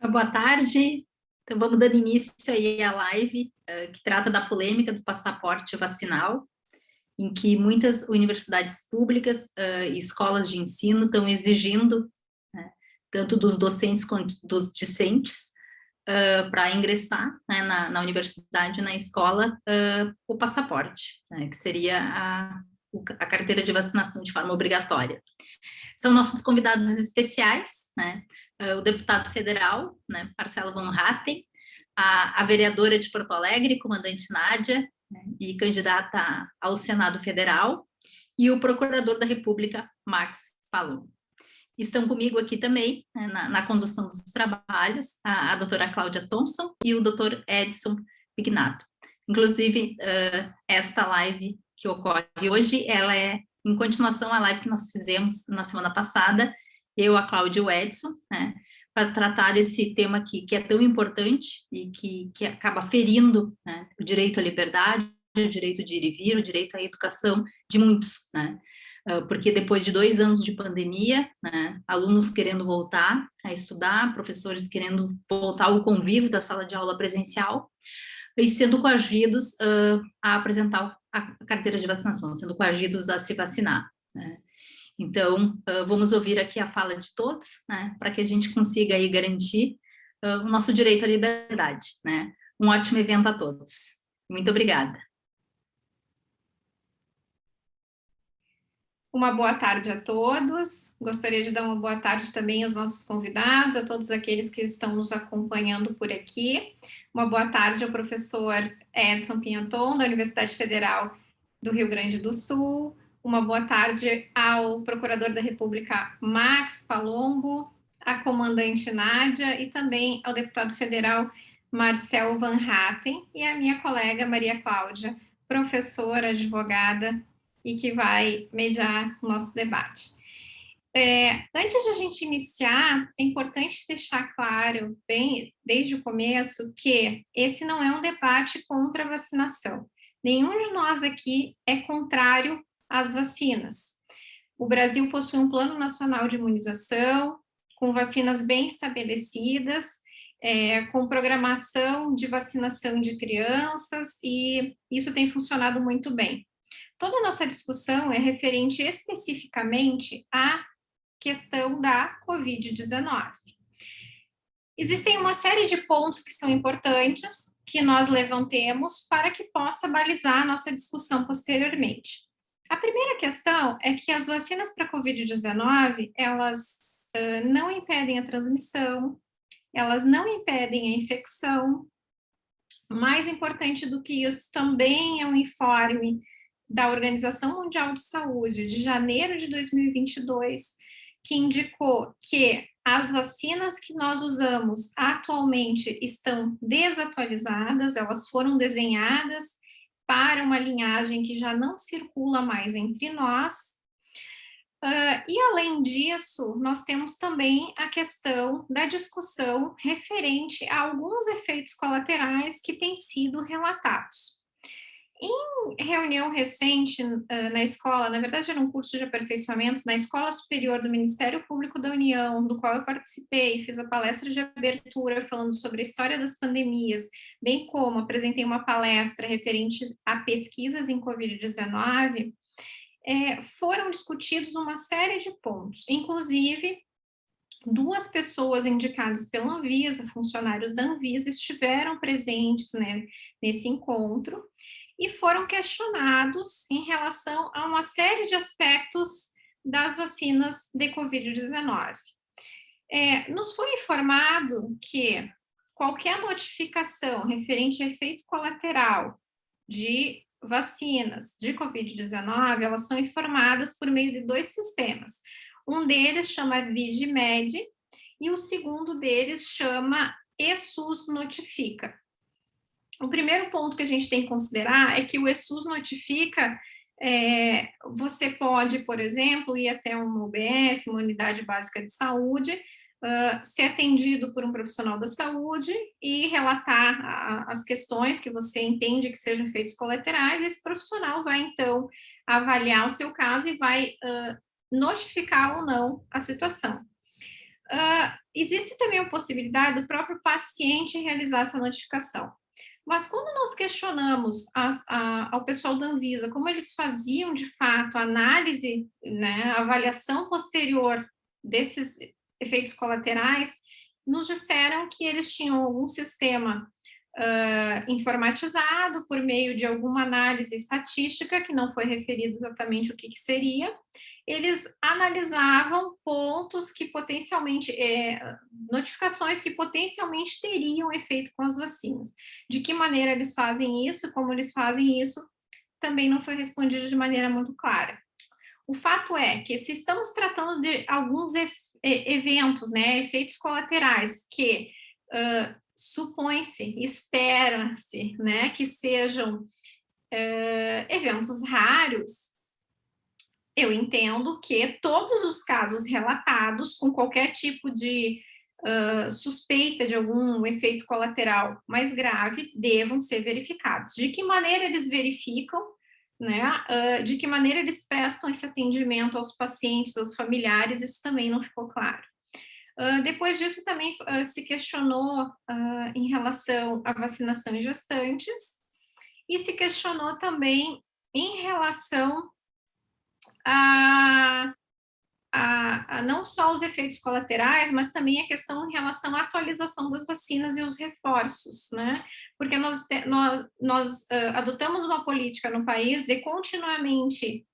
Boa tarde. Então, vamos dando início aí à live que trata da polêmica do passaporte vacinal, em que muitas universidades públicas e escolas de ensino estão exigindo, né, tanto dos docentes quanto dos discentes, para ingressar, né, na universidade, na escola, o passaporte, né, que seria a carteira de vacinação de forma obrigatória. São nossos convidados especiais, né? O deputado federal, né, Marcelo Van Hatten, a vereadora de Porto Alegre, comandante Nádia, né, e candidata ao Senado Federal, e o procurador da República, Max Palom. Estão comigo aqui também, né, na condução dos trabalhos, a doutora Cláudia Thompson e o doutor Edson Pignato. Inclusive, esta live que ocorre hoje, ela é em continuação à live que nós fizemos na semana passada, eu, a Cláudia e o Edson, né, para tratar desse tema aqui, que é tão importante e que acaba ferindo, né, o direito à liberdade, o direito de ir e vir, o direito à educação de muitos, né, porque depois de 2 anos de pandemia, né, alunos querendo voltar a estudar, professores querendo voltar ao convívio da sala de aula presencial, e sendo coagidos a apresentar a carteira de vacinação, sendo coagidos a se vacinar, né? Então, vamos ouvir aqui a fala de todos, né, para que a gente consiga aí garantir o nosso direito à liberdade, né? Um ótimo evento a todos. Muito obrigada. Uma boa tarde a todos. Gostaria de dar uma boa tarde também aos nossos convidados, a todos aqueles que estão nos acompanhando por aqui. Uma boa tarde ao professor Edson Pinhaton, da Universidade Federal do Rio Grande do Sul. Uma boa tarde ao procurador da República, Max Palombo, à comandante Nádia e também ao deputado federal Marcel Van Hatten e à minha colega Maria Cláudia, professora, advogada, e que vai mediar o nosso debate. Antes de a gente iniciar, é importante deixar claro, bem desde o começo, que esse não é um debate contra a vacinação. Nenhum de nós aqui é contrário às vacinas. O Brasil possui um Plano Nacional de Imunização, com vacinas bem estabelecidas, com programação de vacinação de crianças, e isso tem funcionado muito bem. Toda a nossa discussão é referente especificamente à questão da Covid-19. Existem uma série de pontos que são importantes que nós levantemos para que possa balizar a nossa discussão posteriormente. A primeira questão é que as vacinas para Covid-19, elas não impedem a transmissão, elas não impedem a infecção. Mais importante do que isso também é um informe da Organização Mundial de Saúde, de janeiro de 2022, que indicou que as vacinas que nós usamos atualmente estão desatualizadas, elas foram desenhadas para uma linhagem que já não circula mais entre nós. E além disso, nós temos também a questão da discussão referente a alguns efeitos colaterais que têm sido relatados. Em reunião recente na escola, na verdade era um curso de aperfeiçoamento na Escola Superior do Ministério Público da União, do qual eu participei, fiz a palestra de abertura falando sobre a história das pandemias, bem como apresentei uma palestra referente a pesquisas em Covid-19, foram discutidos uma série de pontos, inclusive 2 pessoas indicadas pela Anvisa, funcionários da Anvisa, estiveram presentes, né, nesse encontro, e foram questionados em relação a uma série de aspectos das vacinas de Covid-19. Nos foi informado que qualquer notificação referente a efeito colateral de vacinas de Covid-19, elas são informadas por meio de 2 sistemas. Um deles chama VIGIMED e o segundo deles chama ESUS Notifica. O primeiro ponto que a gente tem que considerar é que o ESUS Notifica, você pode, por exemplo, ir até uma UBS, uma unidade básica de saúde, ser atendido por um profissional da saúde e relatar as questões que você entende que sejam efeitos colaterais. Esse profissional vai, então, avaliar o seu caso e vai notificar ou não a situação. Existe também a possibilidade do próprio paciente realizar essa notificação. Mas quando nós questionamos ao pessoal da Anvisa como eles faziam, de fato, a análise, né, a avaliação posterior desses efeitos colaterais, nos disseram que eles tinham algum sistema informatizado por meio de alguma análise estatística, que não foi referido exatamente o que seria. Eles analisavam pontos que potencialmente, notificações que potencialmente teriam efeito com as vacinas. De que maneira eles fazem isso, como eles fazem isso, também não foi respondido de maneira muito clara. O fato é que se estamos tratando de alguns eventos, né, efeitos colaterais que supõe-se, espera-se, né, que sejam eventos raros, eu entendo que todos os casos relatados com qualquer tipo de suspeita de algum efeito colateral mais grave devam ser verificados. De que maneira eles verificam, né? De que maneira eles prestam esse atendimento aos pacientes, aos familiares, isso também não ficou claro. Depois disso, também se questionou em relação à vacinação em gestantes, e se questionou também em relação a não só os efeitos colaterais, mas também a questão em relação à atualização das vacinas e os reforços, né? Porque nós adotamos uma política no país de continuamente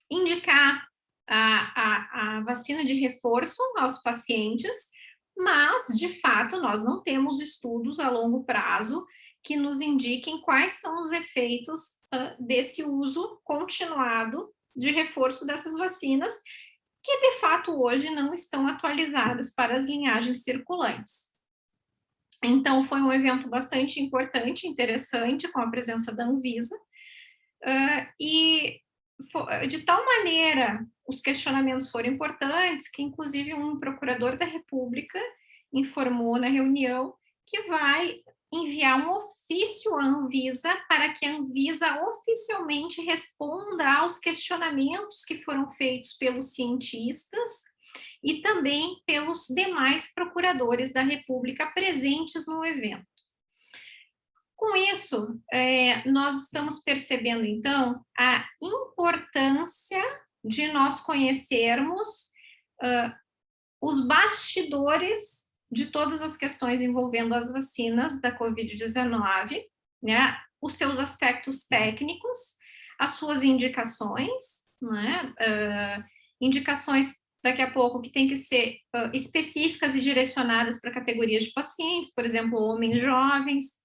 indicar a vacina de reforço aos pacientes, mas, de fato, nós não temos estudos a longo prazo que nos indiquem quais são os efeitos desse uso continuado de reforço dessas vacinas, que de fato hoje não estão atualizadas para as linhagens circulantes. Então, foi um evento bastante importante, interessante, com a presença da Anvisa, e de tal maneira os questionamentos foram importantes que, inclusive, um procurador da República informou na reunião que vai enviar um ofício à Anvisa para que a Anvisa oficialmente responda aos questionamentos que foram feitos pelos cientistas e também pelos demais procuradores da República presentes no evento. Com isso, nós estamos percebendo, então, a importância de nós conhecermos os bastidores de todas as questões envolvendo as vacinas da Covid-19, né, os seus aspectos técnicos, as suas indicações, né, indicações daqui a pouco que tem que ser específicas e direcionadas para categorias de pacientes, por exemplo, homens jovens,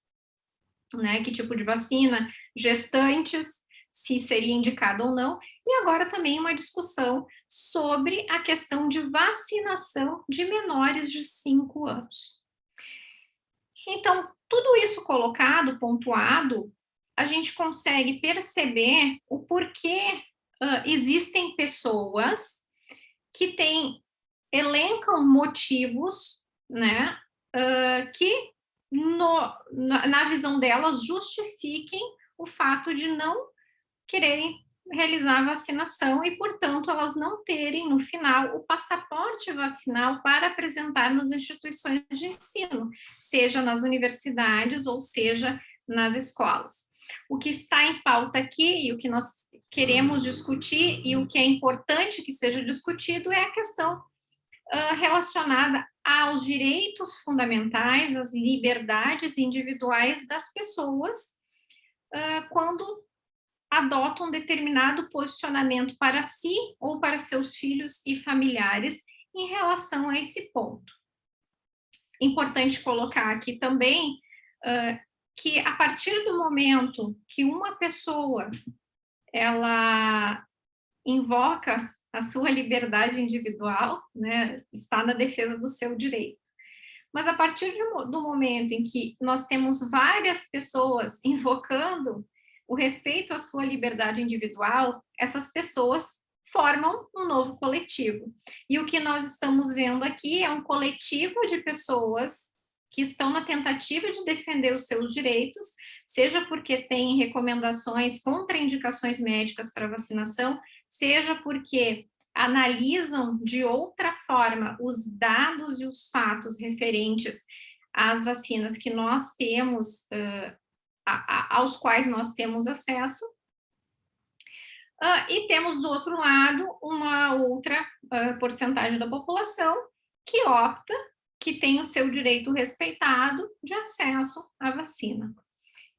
né, que tipo de vacina, gestantes, se seria indicado ou não, e agora também uma discussão sobre a questão de vacinação de menores de 5 anos. Então, tudo isso colocado, pontuado, a gente consegue perceber o porquê existem pessoas que elencam motivos, né, que na visão delas justifiquem o fato de não quererem realizar a vacinação e, portanto, elas não terem, no final, o passaporte vacinal para apresentar nas instituições de ensino, seja nas universidades ou seja nas escolas. O que está em pauta aqui e o que nós queremos discutir e o que é importante que seja discutido é a questão relacionada aos direitos fundamentais, às liberdades individuais das pessoas quando adotam um determinado posicionamento para si ou para seus filhos e familiares em relação a esse ponto. Importante colocar aqui também que a partir do momento que uma pessoa ela invoca a sua liberdade individual, né, está na defesa do seu direito. Mas a partir do momento em que nós temos várias pessoas invocando o respeito à sua liberdade individual, essas pessoas formam um novo coletivo. E o que nós estamos vendo aqui é um coletivo de pessoas que estão na tentativa de defender os seus direitos, seja porque têm recomendações, contraindicações médicas para vacinação, seja porque analisam de outra forma os dados e os fatos referentes às vacinas que nós temos, aos quais nós temos acesso, e temos do outro lado uma outra porcentagem da população que opta, que tem o seu direito respeitado de acesso à vacina.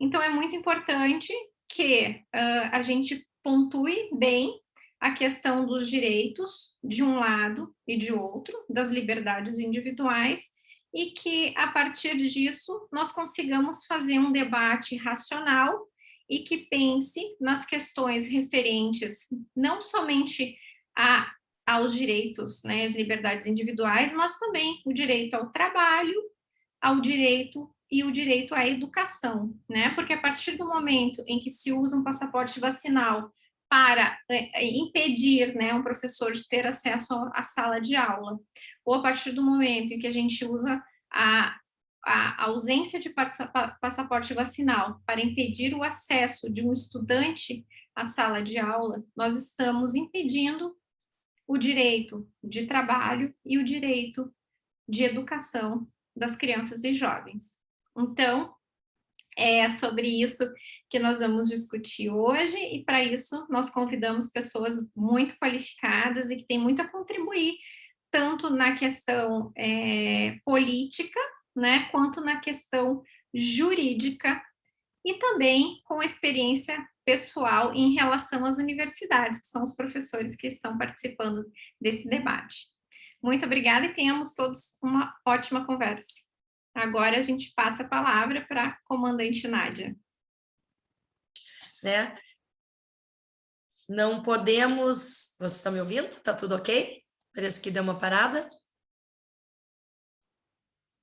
Então, é muito importante que a gente pontue bem a questão dos direitos de um lado e de outro, das liberdades individuais, e que, a partir disso, nós consigamos fazer um debate racional e que pense nas questões referentes não somente aos direitos, né, às liberdades individuais, mas também o direito ao trabalho, ao direito e o direito à educação, né? Porque a partir do momento em que se usa um passaporte vacinal para impedir, né, um professor de ter acesso à sala de aula, ou a partir do momento em que a gente usa a ausência de passaporte vacinal para impedir o acesso de um estudante à sala de aula, nós estamos impedindo o direito de trabalho e o direito de educação das crianças e jovens. Então, é sobre isso que nós vamos discutir hoje, e para isso nós convidamos pessoas muito qualificadas e que têm muito a contribuir, tanto na questão política, né, quanto na questão jurídica, e também com experiência pessoal em relação às universidades, que são os professores que estão participando desse debate. Muito obrigada e tenhamos todos uma ótima conversa. Agora a gente passa a palavra para a comandante Nádia. Né? Não podemos... Vocês estão me ouvindo? Está tudo ok? Parece que deu uma parada.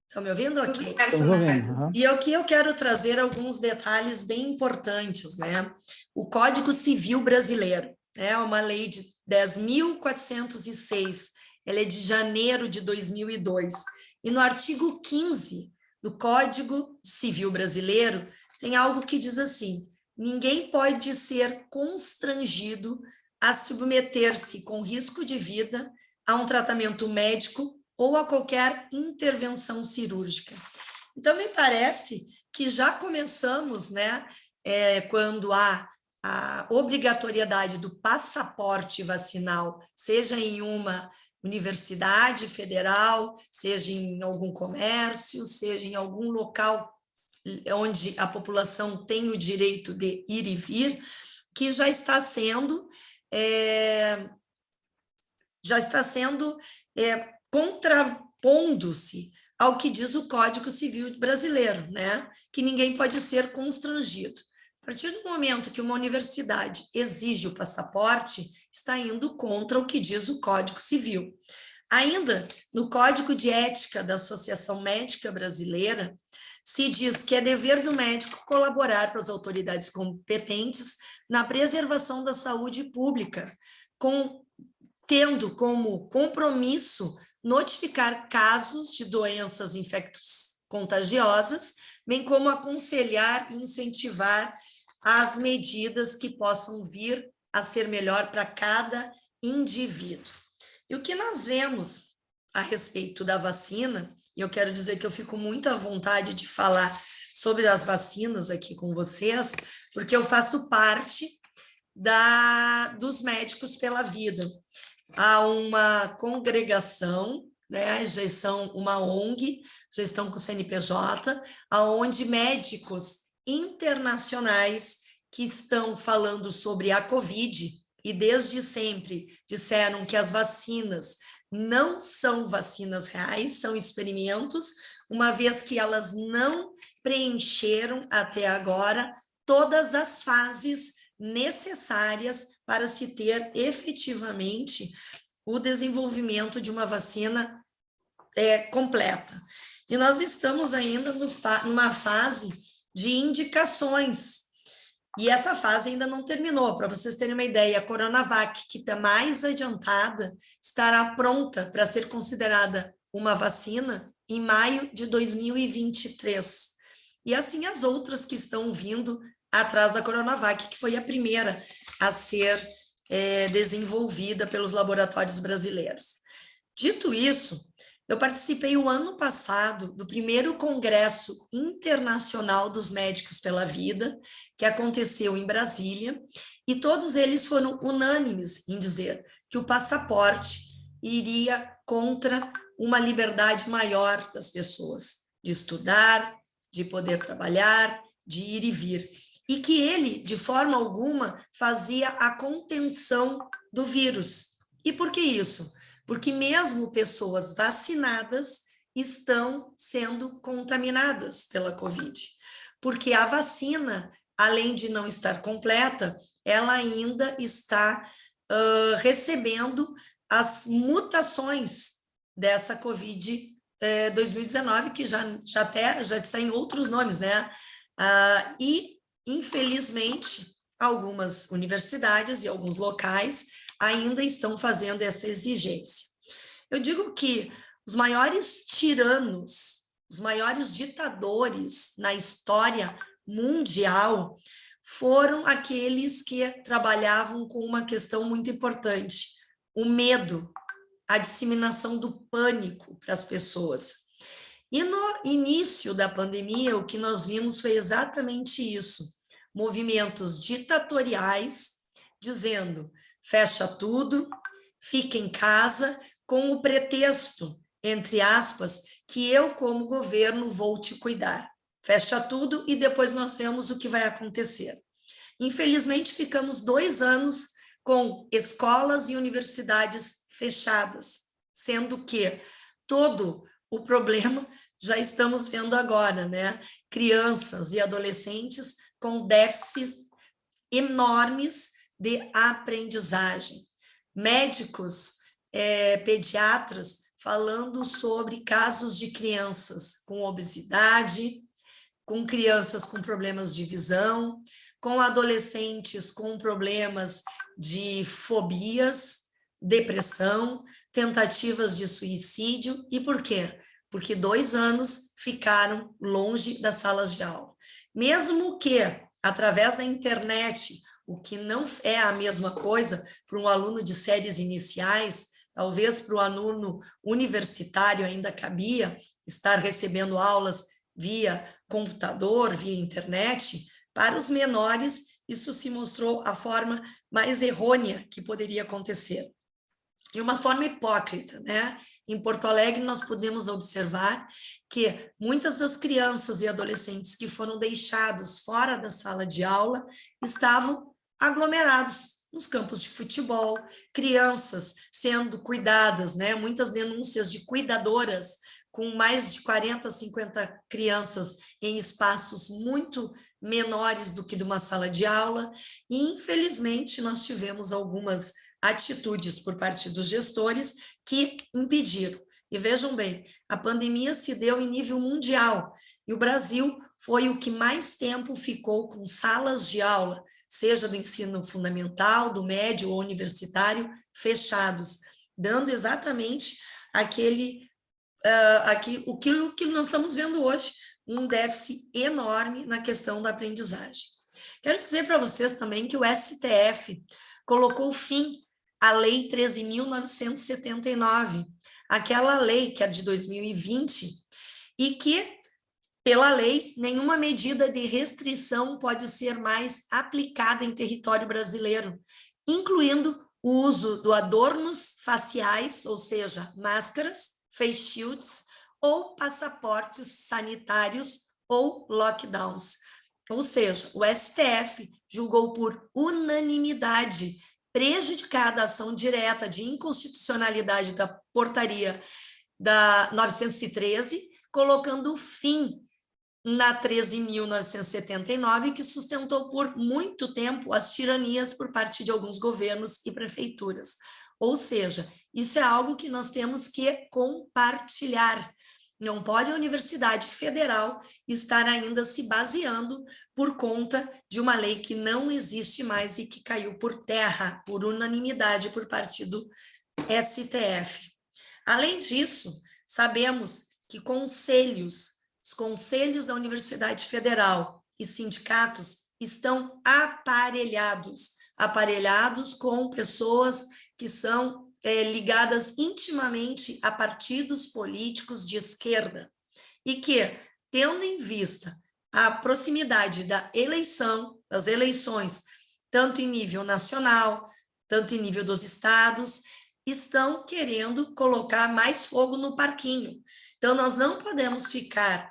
Estão me ouvindo? Tudo Ok. certo, né? E aqui eu quero trazer alguns detalhes bem importantes, né? O Código Civil Brasileiro, né? Uma lei de 10.406, ela é de janeiro de 2002. E no artigo 15 do Código Civil Brasileiro, tem algo que diz assim: ninguém pode ser constrangido a submeter-se com risco de vida a um tratamento médico ou a qualquer intervenção cirúrgica. Então, me parece que já começamos, né, quando há a obrigatoriedade do passaporte vacinal, seja em uma universidade federal, seja em algum comércio, seja em algum local onde a população tem o direito de ir e vir, que já está sendo contrapondo-se ao que diz o Código Civil Brasileiro, né? Que ninguém pode ser constrangido. A partir do momento que uma universidade exige o passaporte, está indo contra o que diz o Código Civil. Ainda no Código de Ética da Associação Médica Brasileira, se diz que é dever do médico colaborar para as autoridades competentes na preservação da saúde pública, tendo como compromisso notificar casos de doenças infecto-contagiosas, bem como aconselhar e incentivar as medidas que possam vir a ser melhor para cada indivíduo. E o que nós vemos a respeito da vacina, e eu quero dizer que eu fico muito à vontade de falar sobre as vacinas aqui com vocês, porque eu faço parte dos Médicos pela Vida. Há uma congregação, né, já são uma ONG, já estão com o CNPJ, onde médicos internacionais que estão falando sobre a Covid e desde sempre disseram que as vacinas não são vacinas reais, são experimentos, uma vez que elas não preencheram até agora todas as fases necessárias para se ter efetivamente o desenvolvimento de uma vacina completa. E nós estamos ainda numa fase de indicações, e essa fase ainda não terminou. Para vocês terem uma ideia, a Coronavac, que está mais adiantada, estará pronta para ser considerada uma vacina em maio de 2023. E assim as outras que estão vindo atrás da Coronavac, que foi a primeira a ser desenvolvida pelos laboratórios brasileiros. Dito isso, eu participei o ano passado do primeiro Congresso Internacional dos Médicos pela Vida, que aconteceu em Brasília, e todos eles foram unânimes em dizer que o passaporte iria contra uma liberdade maior das pessoas, de estudar, de poder trabalhar, de ir e vir. E que ele, de forma alguma, fazia a contenção do vírus. E por que isso? Porque mesmo pessoas vacinadas estão sendo contaminadas pela Covid. Porque a vacina, além de não estar completa, ela ainda está recebendo as mutações dessa Covid 2019, que já está em outros nomes, né? E, infelizmente, algumas universidades e alguns locais ainda estão fazendo essa exigência. Eu digo que os maiores tiranos, os maiores ditadores na história mundial foram aqueles que trabalhavam com uma questão muito importante, o medo, a disseminação do pânico para as pessoas. E no início da pandemia, o que nós vimos foi exatamente isso, movimentos ditatoriais dizendo: fecha tudo, fica em casa, com o pretexto, entre aspas, que eu, como governo, vou te cuidar. Fecha tudo e depois nós vemos o que vai acontecer. Infelizmente, ficamos 2 anos com escolas e universidades fechadas, sendo que todo o problema já estamos vendo agora, né? Crianças e adolescentes com déficits enormes de aprendizagem. Médicos, pediatras, falando sobre casos de crianças com obesidade, com crianças com problemas de visão, com adolescentes com problemas de fobias, depressão, tentativas de suicídio. E por quê? Porque 2 anos ficaram longe das salas de aula. Mesmo que, através da internet, o que não é a mesma coisa para um aluno de séries iniciais, talvez para o aluno universitário ainda cabia estar recebendo aulas via computador, via internet. Para os menores, isso se mostrou a forma mais errônea que poderia acontecer. E uma forma hipócrita, né? Em Porto Alegre, nós podemos observar que muitas das crianças e adolescentes que foram deixados fora da sala de aula estavam aglomerados nos campos de futebol, crianças sendo cuidadas, né? Muitas denúncias de cuidadoras com mais de 40, 50 crianças em espaços muito menores do que de uma sala de aula, e infelizmente nós tivemos algumas atitudes por parte dos gestores que impediram. E vejam bem, a pandemia se deu em nível mundial, e o Brasil foi o que mais tempo ficou com salas de aula, seja do ensino fundamental, do médio ou universitário, fechados, dando exatamente aquilo que nós estamos vendo hoje, um déficit enorme na questão da aprendizagem. Quero dizer para vocês também que o STF colocou fim à Lei 13.979, aquela lei que é de 2020, e que, pela lei, nenhuma medida de restrição pode ser mais aplicada em território brasileiro, incluindo o uso de adornos faciais, ou seja, máscaras, face shields, ou passaportes sanitários ou lockdowns. Ou seja, o STF julgou por unanimidade prejudicada a ação direta de inconstitucionalidade da portaria da 913, colocando fim na 13.979, que sustentou por muito tempo as tiranias por parte de alguns governos e prefeituras. Ou seja, isso é algo que nós temos que compartilhar. Não pode a Universidade Federal estar ainda se baseando por conta de uma lei que não existe mais e que caiu por terra, por unanimidade, por parte do STF. Além disso, sabemos que os conselhos da Universidade Federal e sindicatos estão aparelhados. aparelhados com pessoas que são ligadas intimamente a partidos políticos de esquerda e que, tendo em vista a proximidade das eleições, tanto em nível nacional, tanto em nível dos estados, estão querendo colocar mais fogo no parquinho. Então, nós não podemos ficar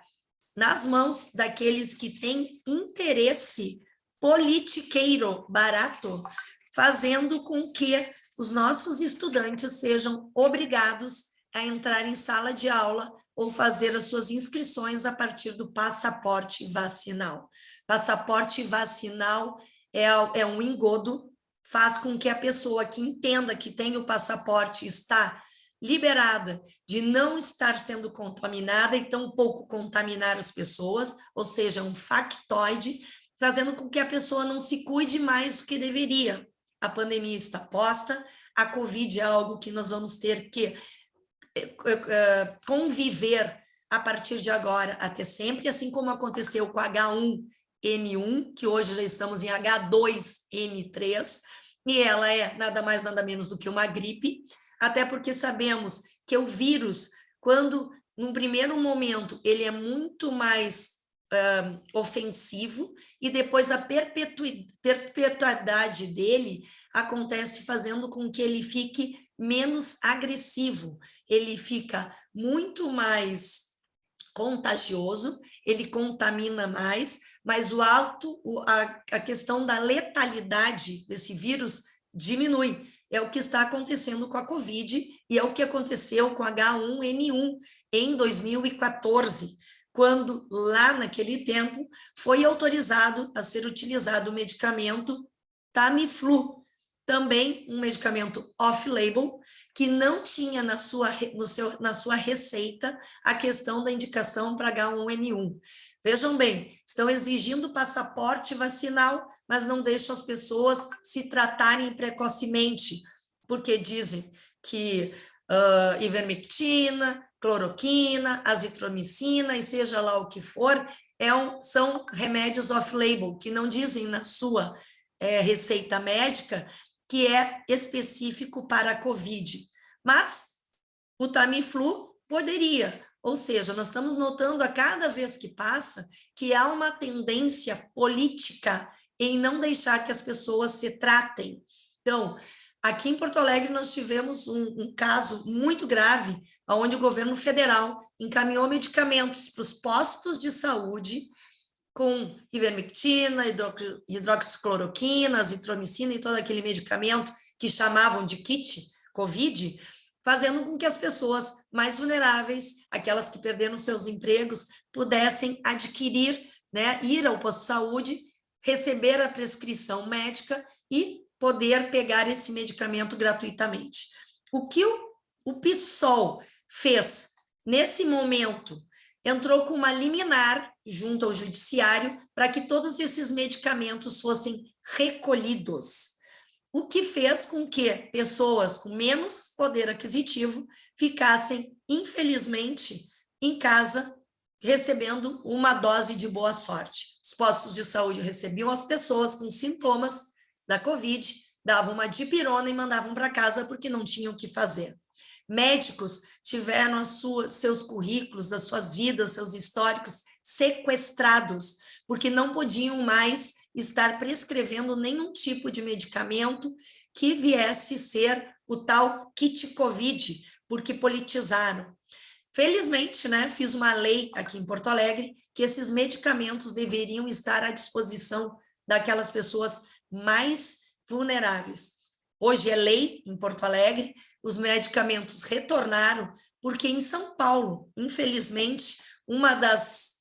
nas mãos daqueles que têm interesse politiqueiro barato, fazendo com que os nossos estudantes sejam obrigados a entrar em sala de aula ou fazer as suas inscrições a partir do passaporte vacinal. Passaporte vacinal é um engodo, faz com que a pessoa que entenda que tem o passaporte está liberada de não estar sendo contaminada e tampouco contaminar as pessoas, ou seja, um factoide, fazendo com que a pessoa não se cuide mais do que deveria. A pandemia está posta, a Covid é algo que nós vamos ter que conviver a partir de agora até sempre, assim como aconteceu com H1N1, que hoje já estamos em H2N3, e ela é nada mais, nada menos do que uma gripe, até porque sabemos que o vírus, quando, num primeiro momento, ele é muito mais ofensivo, e depois a perpetuidade dele acontece fazendo com que ele fique menos agressivo, ele fica muito mais contagioso, ele contamina mais, mas a questão da letalidade desse vírus diminui. É o que está acontecendo com a Covid e é o que aconteceu com H1N1 em 2014, quando lá naquele tempo foi autorizado a ser utilizado o medicamento Tamiflu, também um medicamento off-label, que não tinha na sua receita a questão da indicação para H1N1. Vejam bem, estão exigindo passaporte vacinal, mas não deixam as pessoas se tratarem precocemente, porque dizem que ivermectina, cloroquina, azitromicina e seja lá o que for, são remédios off-label, que não dizem na sua receita médica que é específico para a Covid. Mas o Tamiflu poderia, ou seja, nós estamos notando a cada vez que passa que há uma tendência política em não deixar que as pessoas se tratem. Então, aqui em Porto Alegre nós tivemos um caso muito grave, onde o governo federal encaminhou medicamentos para os postos de saúde com ivermectina, hidroxicloroquina, azitromicina e todo aquele medicamento que chamavam de kit Covid, fazendo com que as pessoas mais vulneráveis, aquelas que perderam seus empregos, pudessem adquirir, né, ir ao posto de saúde, receber a prescrição médica e poder pegar esse medicamento gratuitamente. O que o PSOL fez nesse momento? Entrou com uma liminar junto ao judiciário para que todos esses medicamentos fossem recolhidos, o que fez com que pessoas com menos poder aquisitivo ficassem, infelizmente, em casa, recebendo uma dose de boa sorte. Os postos de saúde recebiam as pessoas com sintomas da Covid, davam uma dipirona e mandavam para casa porque não tinham o que fazer. Médicos tiveram seus currículos, as suas vidas, seus históricos sequestrados, porque não podiam mais estar prescrevendo nenhum tipo de medicamento que viesse ser o tal kit Covid, porque politizaram. Felizmente, né, fiz uma lei aqui em Porto Alegre que esses medicamentos deveriam estar à disposição daquelas pessoas mais vulneráveis. Hoje é lei em Porto Alegre, os medicamentos retornaram, porque em São Paulo, infelizmente, uma das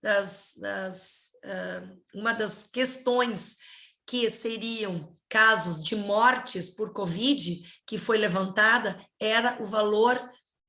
questões que seriam casos de mortes por Covid, que foi levantada, era o valor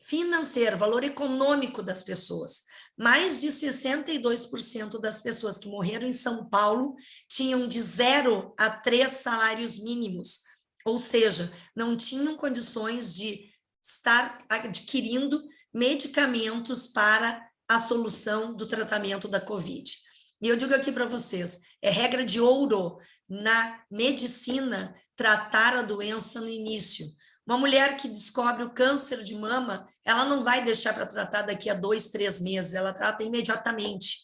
financeiro, o valor econômico das pessoas. Mais de 62% das pessoas que morreram em São Paulo tinham de 0 a 3 salários mínimos, ou seja, não tinham condições de estar adquirindo medicamentos para a solução do tratamento da Covid. E eu digo aqui para vocês, é regra de ouro na medicina tratar a doença no início. Uma mulher que descobre o câncer de mama, ela não vai deixar para tratar daqui a 2, 3 meses, ela trata imediatamente.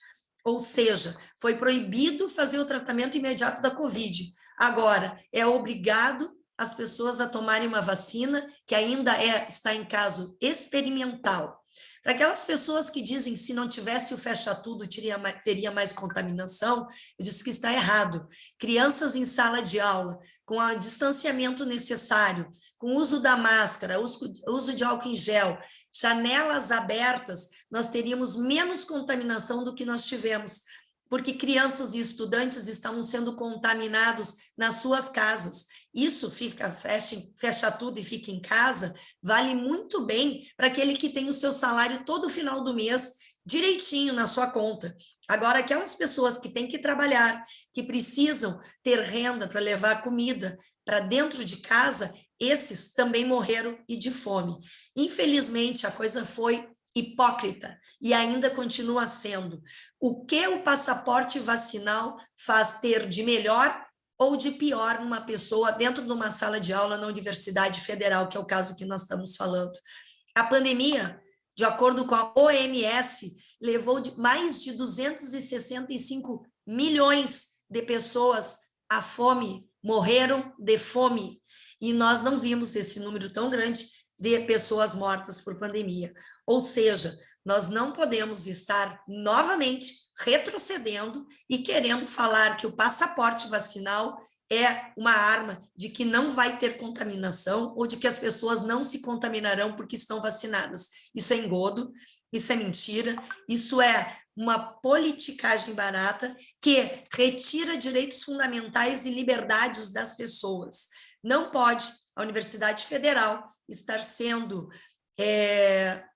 Ou seja, foi proibido fazer o tratamento imediato da Covid. Agora, é obrigado as pessoas a tomarem uma vacina que ainda está em caso experimental. Para aquelas pessoas que dizem que se não tivesse o fecha tudo, teria mais contaminação, eu disse que está errado. Crianças em sala de aula, com o distanciamento necessário, com o uso da máscara, uso de álcool em gel, janelas abertas, nós teríamos menos contaminação do que nós tivemos, porque crianças e estudantes estavam sendo contaminados nas suas casas. Isso fecha tudo e fica em casa, vale muito bem para aquele que tem o seu salário todo final do mês direitinho na sua conta. Agora, aquelas pessoas que têm que trabalhar, que precisam ter renda para levar comida para dentro de casa, esses também morreram e de fome. Infelizmente, a coisa foi hipócrita e ainda continua sendo. O que o passaporte vacinal faz ter de melhor ou de pior numa pessoa dentro de uma sala de aula na Universidade Federal, que é o caso que nós estamos falando? A pandemia, de acordo com a OMS, levou mais de 265 milhões de pessoas à fome, morreram de fome, e nós não vimos esse número tão grande de pessoas mortas por pandemia. Ou seja, nós não podemos estar novamente retrocedendo e querendo falar que o passaporte vacinal é uma arma de que não vai ter contaminação ou de que as pessoas não se contaminarão porque estão vacinadas. Isso é engodo, isso é mentira, isso é uma politicagem barata que retira direitos fundamentais e liberdades das pessoas. Não pode a Universidade Federal estar sendo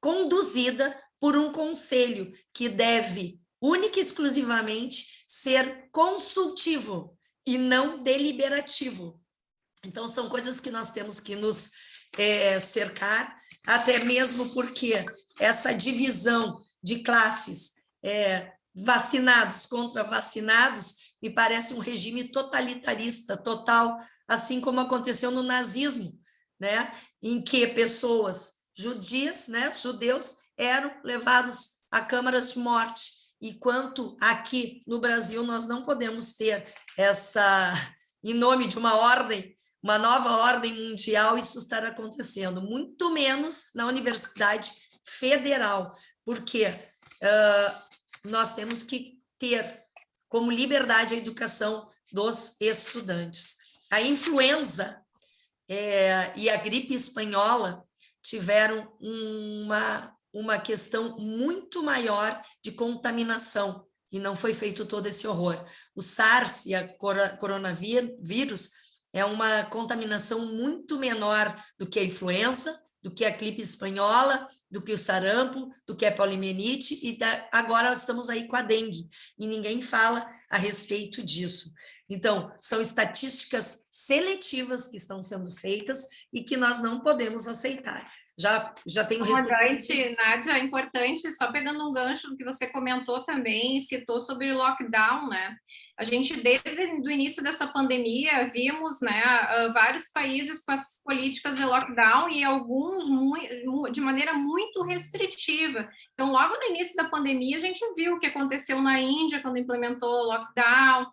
conduzida por um conselho que deve única e exclusivamente ser consultivo e não deliberativo. Então, são coisas que nós temos que nos cercar, até mesmo porque essa divisão de classes, vacinados contra vacinados, me parece um regime totalitarista, total, assim como aconteceu no nazismo, né? Em que pessoas judias, né, judeus, eram levados a câmaras de morte. Enquanto aqui no Brasil nós não podemos ter essa, em nome de uma ordem, uma nova ordem mundial, isso estar acontecendo, muito menos na Universidade Federal, porque nós temos que ter como liberdade a educação dos estudantes. A influenza e a gripe espanhola tiveram uma questão muito maior de contaminação, e não foi feito todo esse horror. O SARS e a coronavírus é uma contaminação muito menor do que a influenza, do que a gripe espanhola, do que o sarampo, do que a poliomielite, e agora estamos aí com a dengue, e ninguém fala a respeito disso. Então, são estatísticas seletivas que estão sendo feitas e que nós não podemos aceitar. Já tenho... Boa noite, Nádia. É importante, só pegando um gancho do que você comentou também, citou sobre o lockdown, né? A gente, desde o início dessa pandemia, vimos, né, vários países com essas políticas de lockdown e alguns de maneira muito restritiva. Então, logo no início da pandemia, a gente viu o que aconteceu na Índia, quando implementou o lockdown.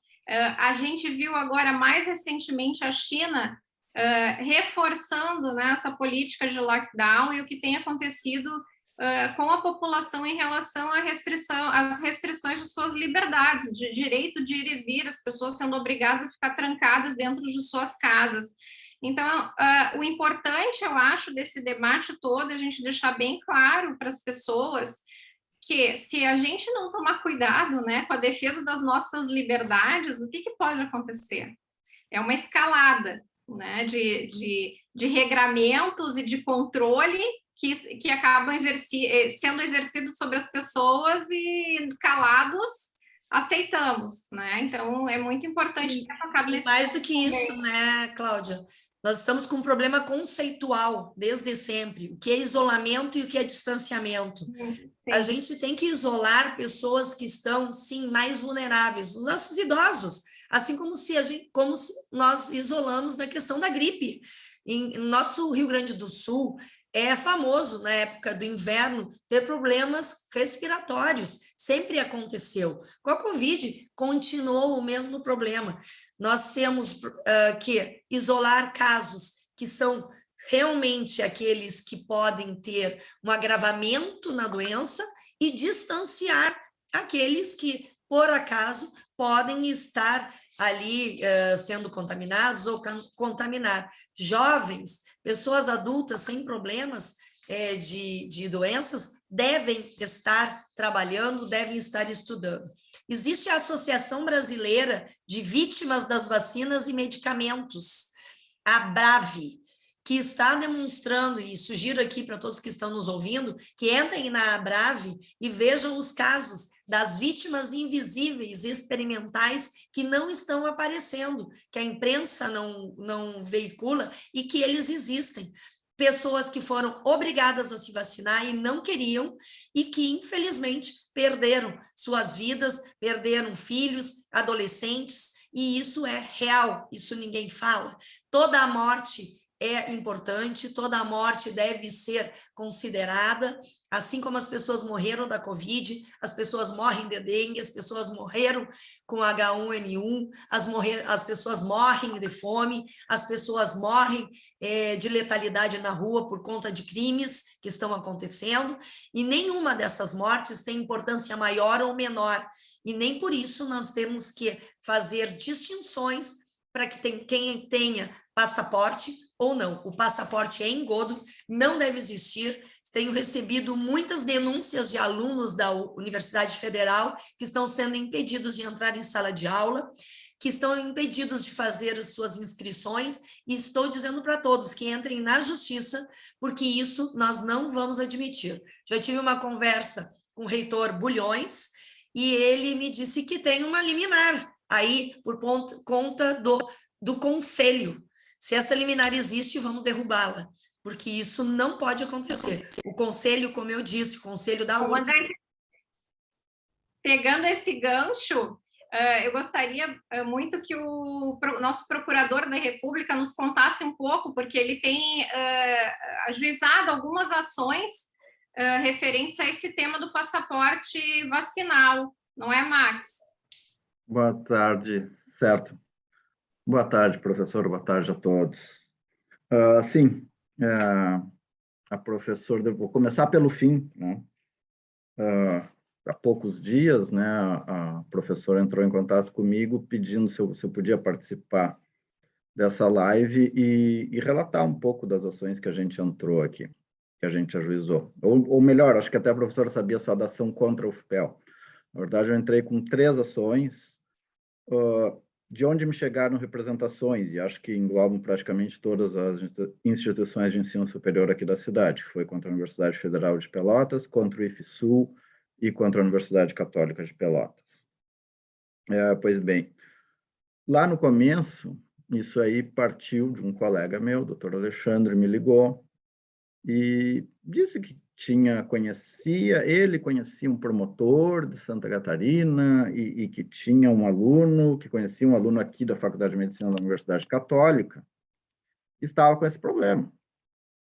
A gente viu agora, mais recentemente, a China reforçando, né, essa política de lockdown e o que tem acontecido com a população em relação às restrições de suas liberdades, de direito de ir e vir, as pessoas sendo obrigadas a ficar trancadas dentro de suas casas. Então, o importante, eu acho, desse debate todo, é a gente deixar bem claro para as pessoas que, se a gente não tomar cuidado, né, com a defesa das nossas liberdades, o que pode acontecer? É uma escalada, né, de regramentos e de controle que acabam sendo exercidos sobre as pessoas e calados aceitamos, né? Então, é muito importante ter focado nesse... Mais do que isso, né, Cláudia? Nós estamos com um problema conceitual desde sempre, o que é isolamento e o que é distanciamento. Sim. A gente tem que isolar pessoas que estão, sim, mais vulneráveis, os nossos idosos, assim como se nós isolamos na questão da gripe. Em nosso Rio Grande do Sul, é famoso, na época do inverno, ter problemas respiratórios. Sempre aconteceu. Com a Covid, continuou o mesmo problema. Nós temos que isolar casos que são realmente aqueles que podem ter um agravamento na doença e distanciar aqueles que, por acaso, podem estar ali sendo contaminados ou contaminar. Jovens, pessoas adultas sem problemas de doenças, devem estar trabalhando, devem estar estudando. Existe a Associação Brasileira de Vítimas das Vacinas e Medicamentos, a ABRAVE, que está demonstrando, e sugiro aqui para todos que estão nos ouvindo, que entrem na ABRAVE e vejam os casos das vítimas invisíveis experimentais que não estão aparecendo, que a imprensa não veicula e que eles existem. Pessoas que foram obrigadas a se vacinar e não queriam, e que, infelizmente, perderam suas vidas, perderam filhos, adolescentes, e isso é real, isso ninguém fala. Toda a morte é importante, toda a morte deve ser considerada, assim como as pessoas morreram da Covid, as pessoas morrem de dengue, as pessoas morreram com H1N1, as pessoas morrem de fome, as pessoas morrem de letalidade na rua por conta de crimes que estão acontecendo, e nenhuma dessas mortes tem importância maior ou menor, e nem por isso nós temos que fazer distinções para que quem tenha passaporte ou não. O passaporte é engodo, não deve existir. Tenho recebido muitas denúncias de alunos da Universidade Federal que estão sendo impedidos de entrar em sala de aula, que estão impedidos de fazer as suas inscrições, e estou dizendo para todos que entrem na justiça, porque isso nós não vamos admitir. Já tive uma conversa com o reitor Bulhões, e ele me disse que tem uma liminar aí por conta do conselho. Se essa liminar existe, vamos derrubá-la, porque isso não pode acontecer. O conselho, como eu disse, o conselho da URGS... Pegando esse gancho, eu gostaria muito que o nosso procurador da República nos contasse um pouco, porque ele tem ajuizado algumas ações referentes a esse tema do passaporte vacinal, não é, Max? Boa tarde, certo. Boa tarde, professor, boa tarde a todos. Sim, a professora, vou começar pelo fim, né? Há poucos dias, né, a professora entrou em contato comigo pedindo se eu podia participar dessa live e relatar um pouco das ações que a gente entrou aqui, que a gente ajuizou. Ou melhor, acho que até a professora sabia só da ação contra o FPEL. Na verdade, eu entrei com 3 ações, de onde me chegaram representações, e acho que englobam praticamente todas as instituições de ensino superior aqui da cidade. Foi contra a Universidade Federal de Pelotas, contra o IFSU e contra a Universidade Católica de Pelotas. Pois bem, lá no começo, isso aí partiu de um colega meu, o doutor Alexandre, me ligou e disse que ele conhecia um promotor de Santa Catarina e que tinha um aluno, que conhecia um aluno aqui da Faculdade de Medicina da Universidade Católica, que estava com esse problema,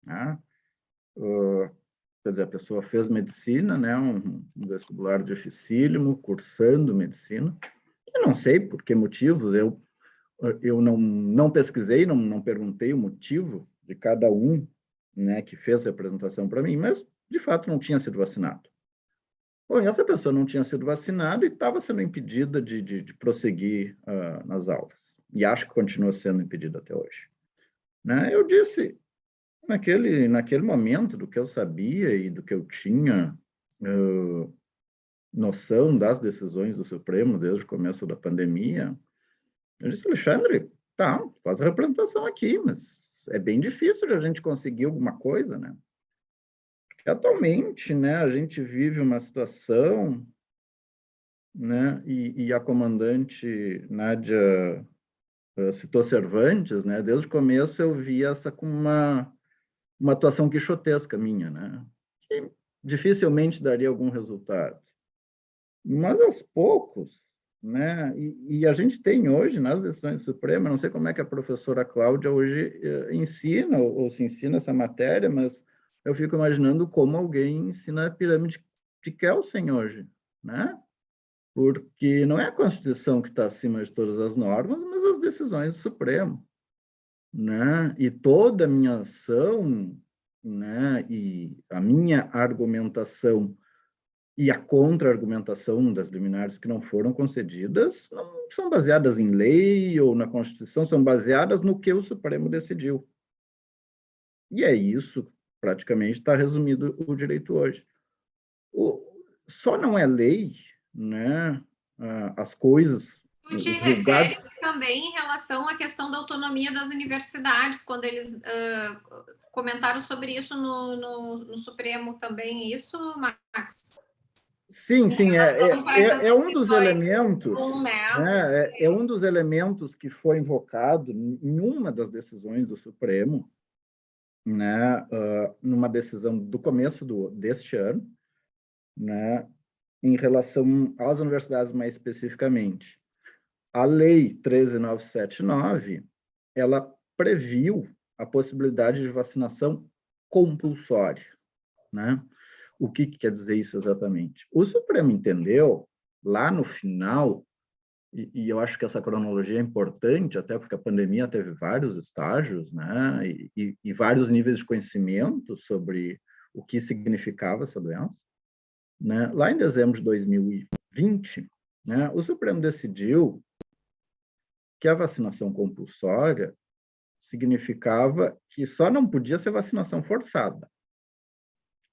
né? Quer dizer, a pessoa fez medicina, né, um vestibular dificílimo, cursando medicina, e não sei por que motivos, eu não pesquisei, não perguntei o motivo de cada um, né, que fez representação para mim, mas de fato não tinha sido vacinado. Bom, e essa pessoa não tinha sido vacinada e estava sendo impedida de prosseguir nas aulas. E acho que continua sendo impedida até hoje. Né? Eu disse, naquele momento, do que eu sabia e do que eu tinha noção das decisões do Supremo desde o começo da pandemia, eu disse, Alexandre, tá, faz a representação aqui, mas é bem difícil de a gente conseguir alguma coisa, né? Atualmente, né, a gente vive uma situação, né, e a comandante Nádia citou Cervantes, né, desde o começo eu vi essa como uma atuação quixotesca minha, né, que dificilmente daria algum resultado. Mas aos poucos, né? E a gente tem hoje, nas decisões do Supremo, não sei como é que a professora Cláudia hoje ensina, ou se ensina essa matéria, mas eu fico imaginando como alguém ensina a pirâmide de Kelsen hoje, né? Porque não é a Constituição que está acima de todas as normas, mas as decisões do Supremo, né? E toda a minha ação, né, e a minha argumentação e a contra-argumentação das liminares que não foram concedidas não são baseadas em lei ou na Constituição, são baseadas no que o Supremo decidiu. E é isso, praticamente, está resumido o direito hoje. Só não é lei, né, as coisas, Tu te os refere julgados... também em relação à questão da autonomia das universidades, quando eles comentaram sobre isso no Supremo também, isso, Max? Sim, é um dos elementos, né? É um dos elementos que foi invocado em uma das decisões do Supremo, né, numa decisão do começo deste ano, né, em relação às universidades mais especificamente. A Lei 13.979, ela previu a possibilidade de vacinação compulsória, né? O que quer dizer isso exatamente? O Supremo entendeu, lá no final, e eu acho que essa cronologia é importante, até porque a pandemia teve vários estágios, né, e vários níveis de conhecimento sobre o que significava essa doença, né? Lá em dezembro de 2020, né, o Supremo decidiu que a vacinação compulsória significava que só não podia ser vacinação forçada.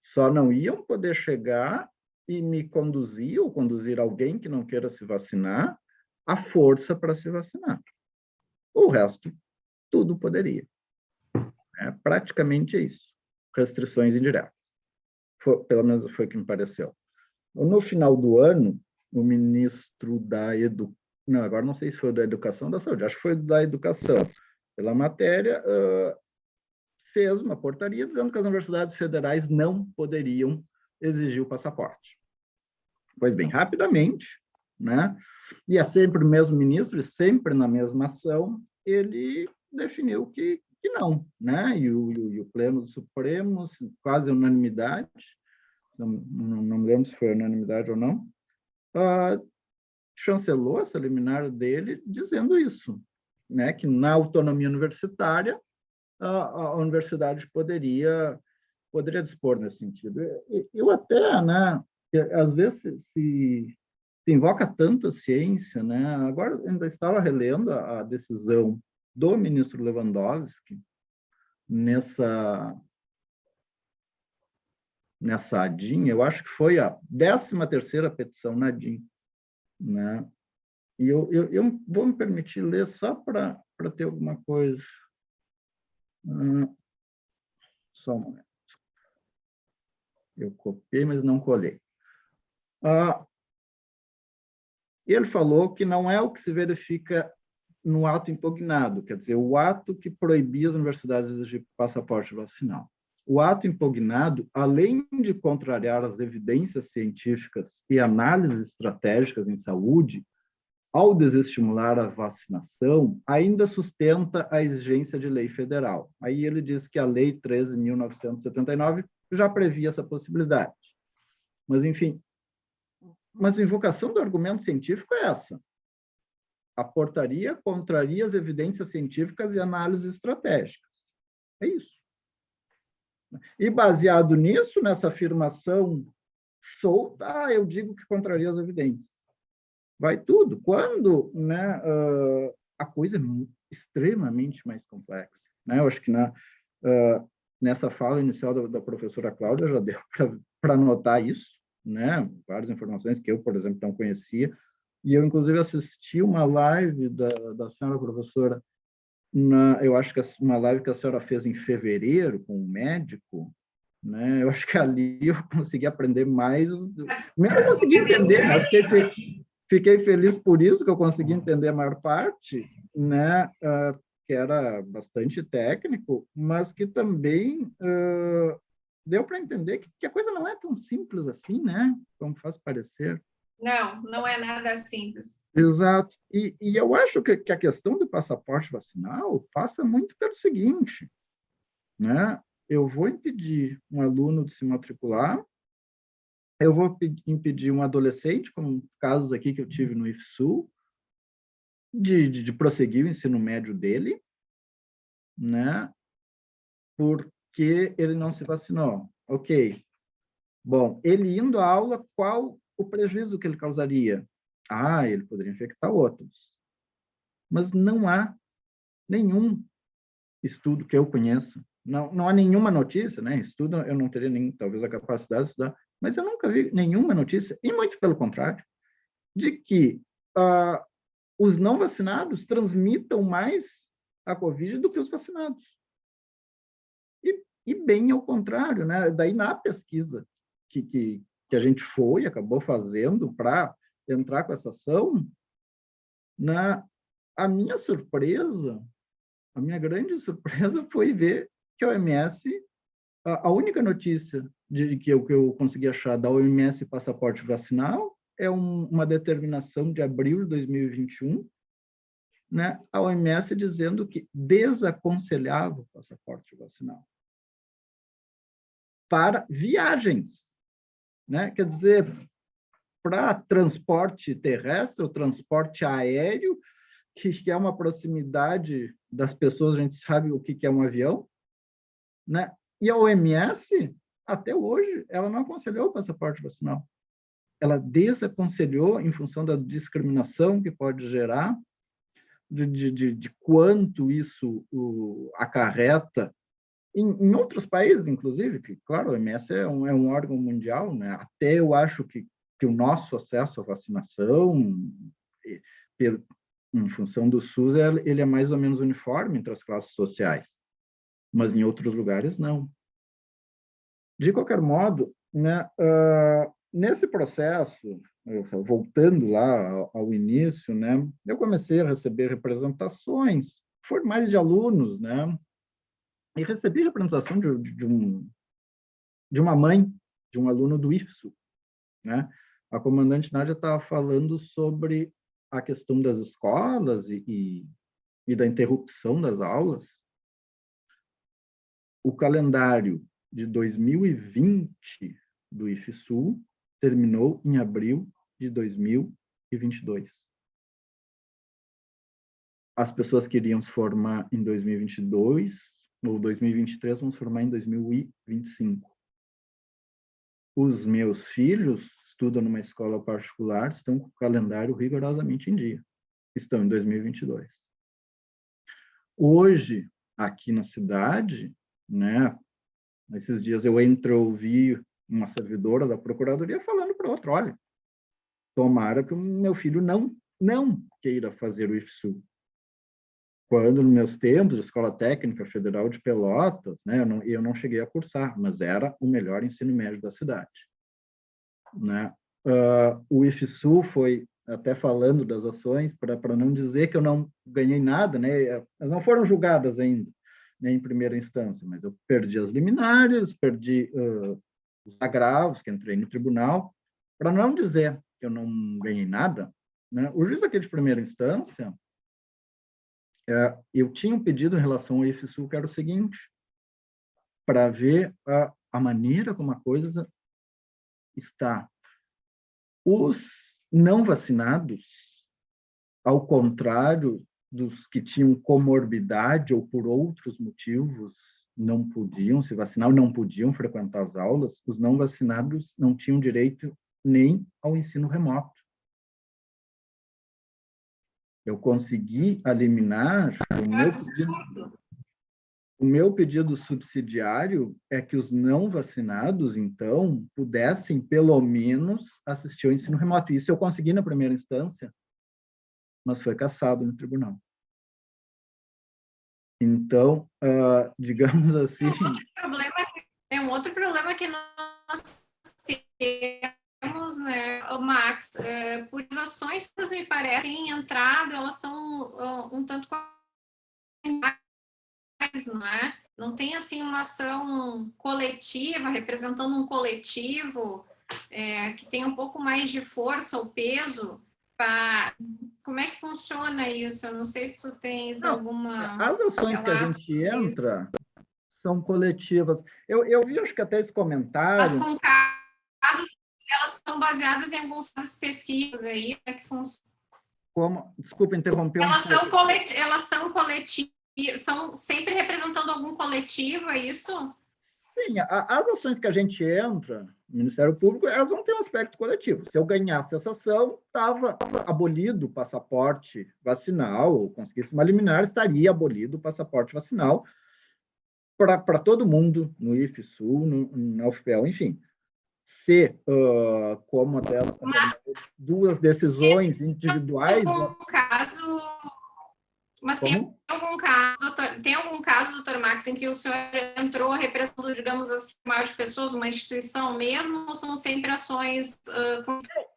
Só não iam poder chegar e me conduzir ou conduzir alguém que não queira se vacinar à força para se vacinar. O resto, tudo poderia. Praticamente é isso. Restrições indiretas. Pelo menos foi o que me pareceu. No final do ano, o ministro da Educação, não, agora não sei se foi da Educação ou da Saúde, acho que foi da Educação, pela matéria, fez uma portaria dizendo que as universidades federais não poderiam exigir o passaporte. Pois bem, rapidamente, né? E é sempre o mesmo ministro, e sempre na mesma ação, ele definiu que não, né? E o Pleno do Supremo, quase unanimidade, não me lembro se foi unanimidade ou não, chancelou essa liminar dele dizendo isso, né? Que na autonomia universitária, a universidade poderia dispor nesse sentido. Eu até, né, às vezes se invoca tanto a ciência, né? Agora eu ainda estava relendo a decisão do ministro Lewandowski nessa ADIM, eu acho que foi a 13ª petição na ADIM, né? E eu vou me permitir ler só para ter alguma coisa. Só um momento. Eu copiei, mas não colei. Ele falou que não é o que se verifica no ato impugnado, quer dizer, o ato que proibia as universidades de exigir passaporte vacinal. O ato impugnado, além de contrariar as evidências científicas e análises estratégicas em saúde, ao desestimular a vacinação, ainda sustenta a exigência de lei federal. Aí ele diz que a Lei 13.979 já previa essa possibilidade. Mas, enfim, mas a invocação do argumento científico é essa. A portaria contraria as evidências científicas e análises estratégicas. É isso. E baseado nisso, nessa afirmação solta, eu digo que contraria as evidências. Vai tudo. Quando, né, a coisa é extremamente mais complexa. Né? Eu acho que nessa fala inicial da professora Cláudia já deu para notar isso, né? Várias informações que eu, por exemplo, não conhecia. E eu, inclusive, assisti uma live da senhora professora, eu acho que uma live que a senhora fez em fevereiro com um médico, né? Eu acho que ali eu consegui aprender mais. Eu consegui entender, mas fiquei feliz por isso, que eu consegui entender a maior parte, né? Que era bastante técnico, mas que também deu para entender que a coisa não é tão simples assim, né? Como faz parecer. Não é nada simples. Exato. E eu acho que a questão do passaporte vacinal passa muito pelo seguinte, né? Eu vou impedir um aluno de se matricular, eu vou impedir um adolescente, como casos aqui que eu tive no IFSU, de prosseguir o ensino médio dele, né? Porque ele não se vacinou. Ok. Bom, ele indo à aula, qual o prejuízo que ele causaria? Ah, ele poderia infectar outros. Mas não há nenhum estudo que eu conheça, não há nenhuma notícia, né? Estudo eu não teria nem, talvez, a capacidade de estudar, mas eu nunca vi nenhuma notícia, e muito pelo contrário, de que os não vacinados transmitam mais a Covid do que os vacinados. E bem ao contrário, né? Daí, na pesquisa que a gente acabou fazendo para entrar com essa ação, a minha surpresa, a minha grande surpresa foi ver que a OMS, a única notícia que eu consegui achar da OMS passaporte vacinal é uma determinação de abril de 2021, né, a OMS dizendo que desaconselhava o passaporte vacinal para viagens, né? Quer dizer, para transporte terrestre ou transporte aéreo, que é uma proximidade das pessoas, a gente sabe o que é um avião, né? E a OMS, até hoje, ela não aconselhou o passaporte vacinal. Ela desaconselhou em função da discriminação que pode gerar, de quanto isso acarreta em outros países, inclusive, que, claro, a OMS é um órgão mundial, né? Até eu acho que o nosso acesso à vacinação, em função do SUS, ele é mais ou menos uniforme entre as classes sociais, mas em outros lugares não. De qualquer modo, né, nesse processo, voltando lá ao início, né, eu comecei a receber representações formais de alunos, né, e recebi representação de uma mãe, de um aluno do IFSU, né? A comandante Nádia estava falando sobre a questão das escolas e da interrupção das aulas. O calendário de 2020 do IFSU terminou em abril de 2022. As pessoas que iriam se formar em 2022 ou 2023 vão se formar em 2025. Os meus filhos estudam numa escola particular, estão com o calendário rigorosamente em dia. Estão em 2022. Hoje, aqui na cidade, né, esses dias eu ouvi uma servidora da Procuradoria falando para outra, olha, tomara que o meu filho não queira fazer o IFSU. Quando, nos meus tempos, a Escola Técnica Federal de Pelotas, né, eu não cheguei a cursar, mas era o melhor ensino médio da cidade, né? O IFSU foi, até falando das ações, para não dizer que eu não ganhei nada, né? Elas não foram julgadas ainda, né, em primeira instância, mas eu perdi as liminares, perdi os agravos, que entrei no tribunal, para não dizer que eu não ganhei nada, né? O juiz aqui de primeira instância, eu tinha um pedido em relação ao IFSU, que era o seguinte, para ver a maneira como a coisa está. Os não vacinados, ao contrário dos que tinham comorbidade ou por outros motivos não podiam se vacinar, não podiam frequentar as aulas, os não vacinados não tinham direito nem ao ensino remoto. Eu consegui eliminar o meu pedido subsidiário é que os não vacinados, então, pudessem, pelo menos, assistir ao ensino remoto. Isso eu consegui na primeira instância, mas foi cassado no tribunal. Então, digamos assim... É um outro problema que nós temos, né, Max, por ações que me parecem entrado, elas são um tanto não é? Não tem assim uma ação coletiva representando um coletivo que tem um pouco mais de força ou peso, como é que funciona isso? Eu não sei se tu tens alguma... As ações que a gente entra são coletivas. Eu vi, acho que até esse comentário... Mas com casos, elas são baseadas em alguns casos específicos aí, como é que funciona? Desculpa interromper elas são coletivas, são sempre representando algum coletivo, é isso? Sim, as ações que a gente entra no Ministério Público, elas vão ter um aspecto coletivo. Se eu ganhasse essa ação, estava abolido o passaporte vacinal, ou conseguisse uma liminar, estaria abolido o passaporte vacinal para todo mundo, no IFSU, na UFPEL, enfim. Se, como até duas decisões individuais... Tem algum caso, doutor Max, em que o senhor entrou representando, digamos assim, maiores pessoas, uma instituição mesmo, ou são sempre ações...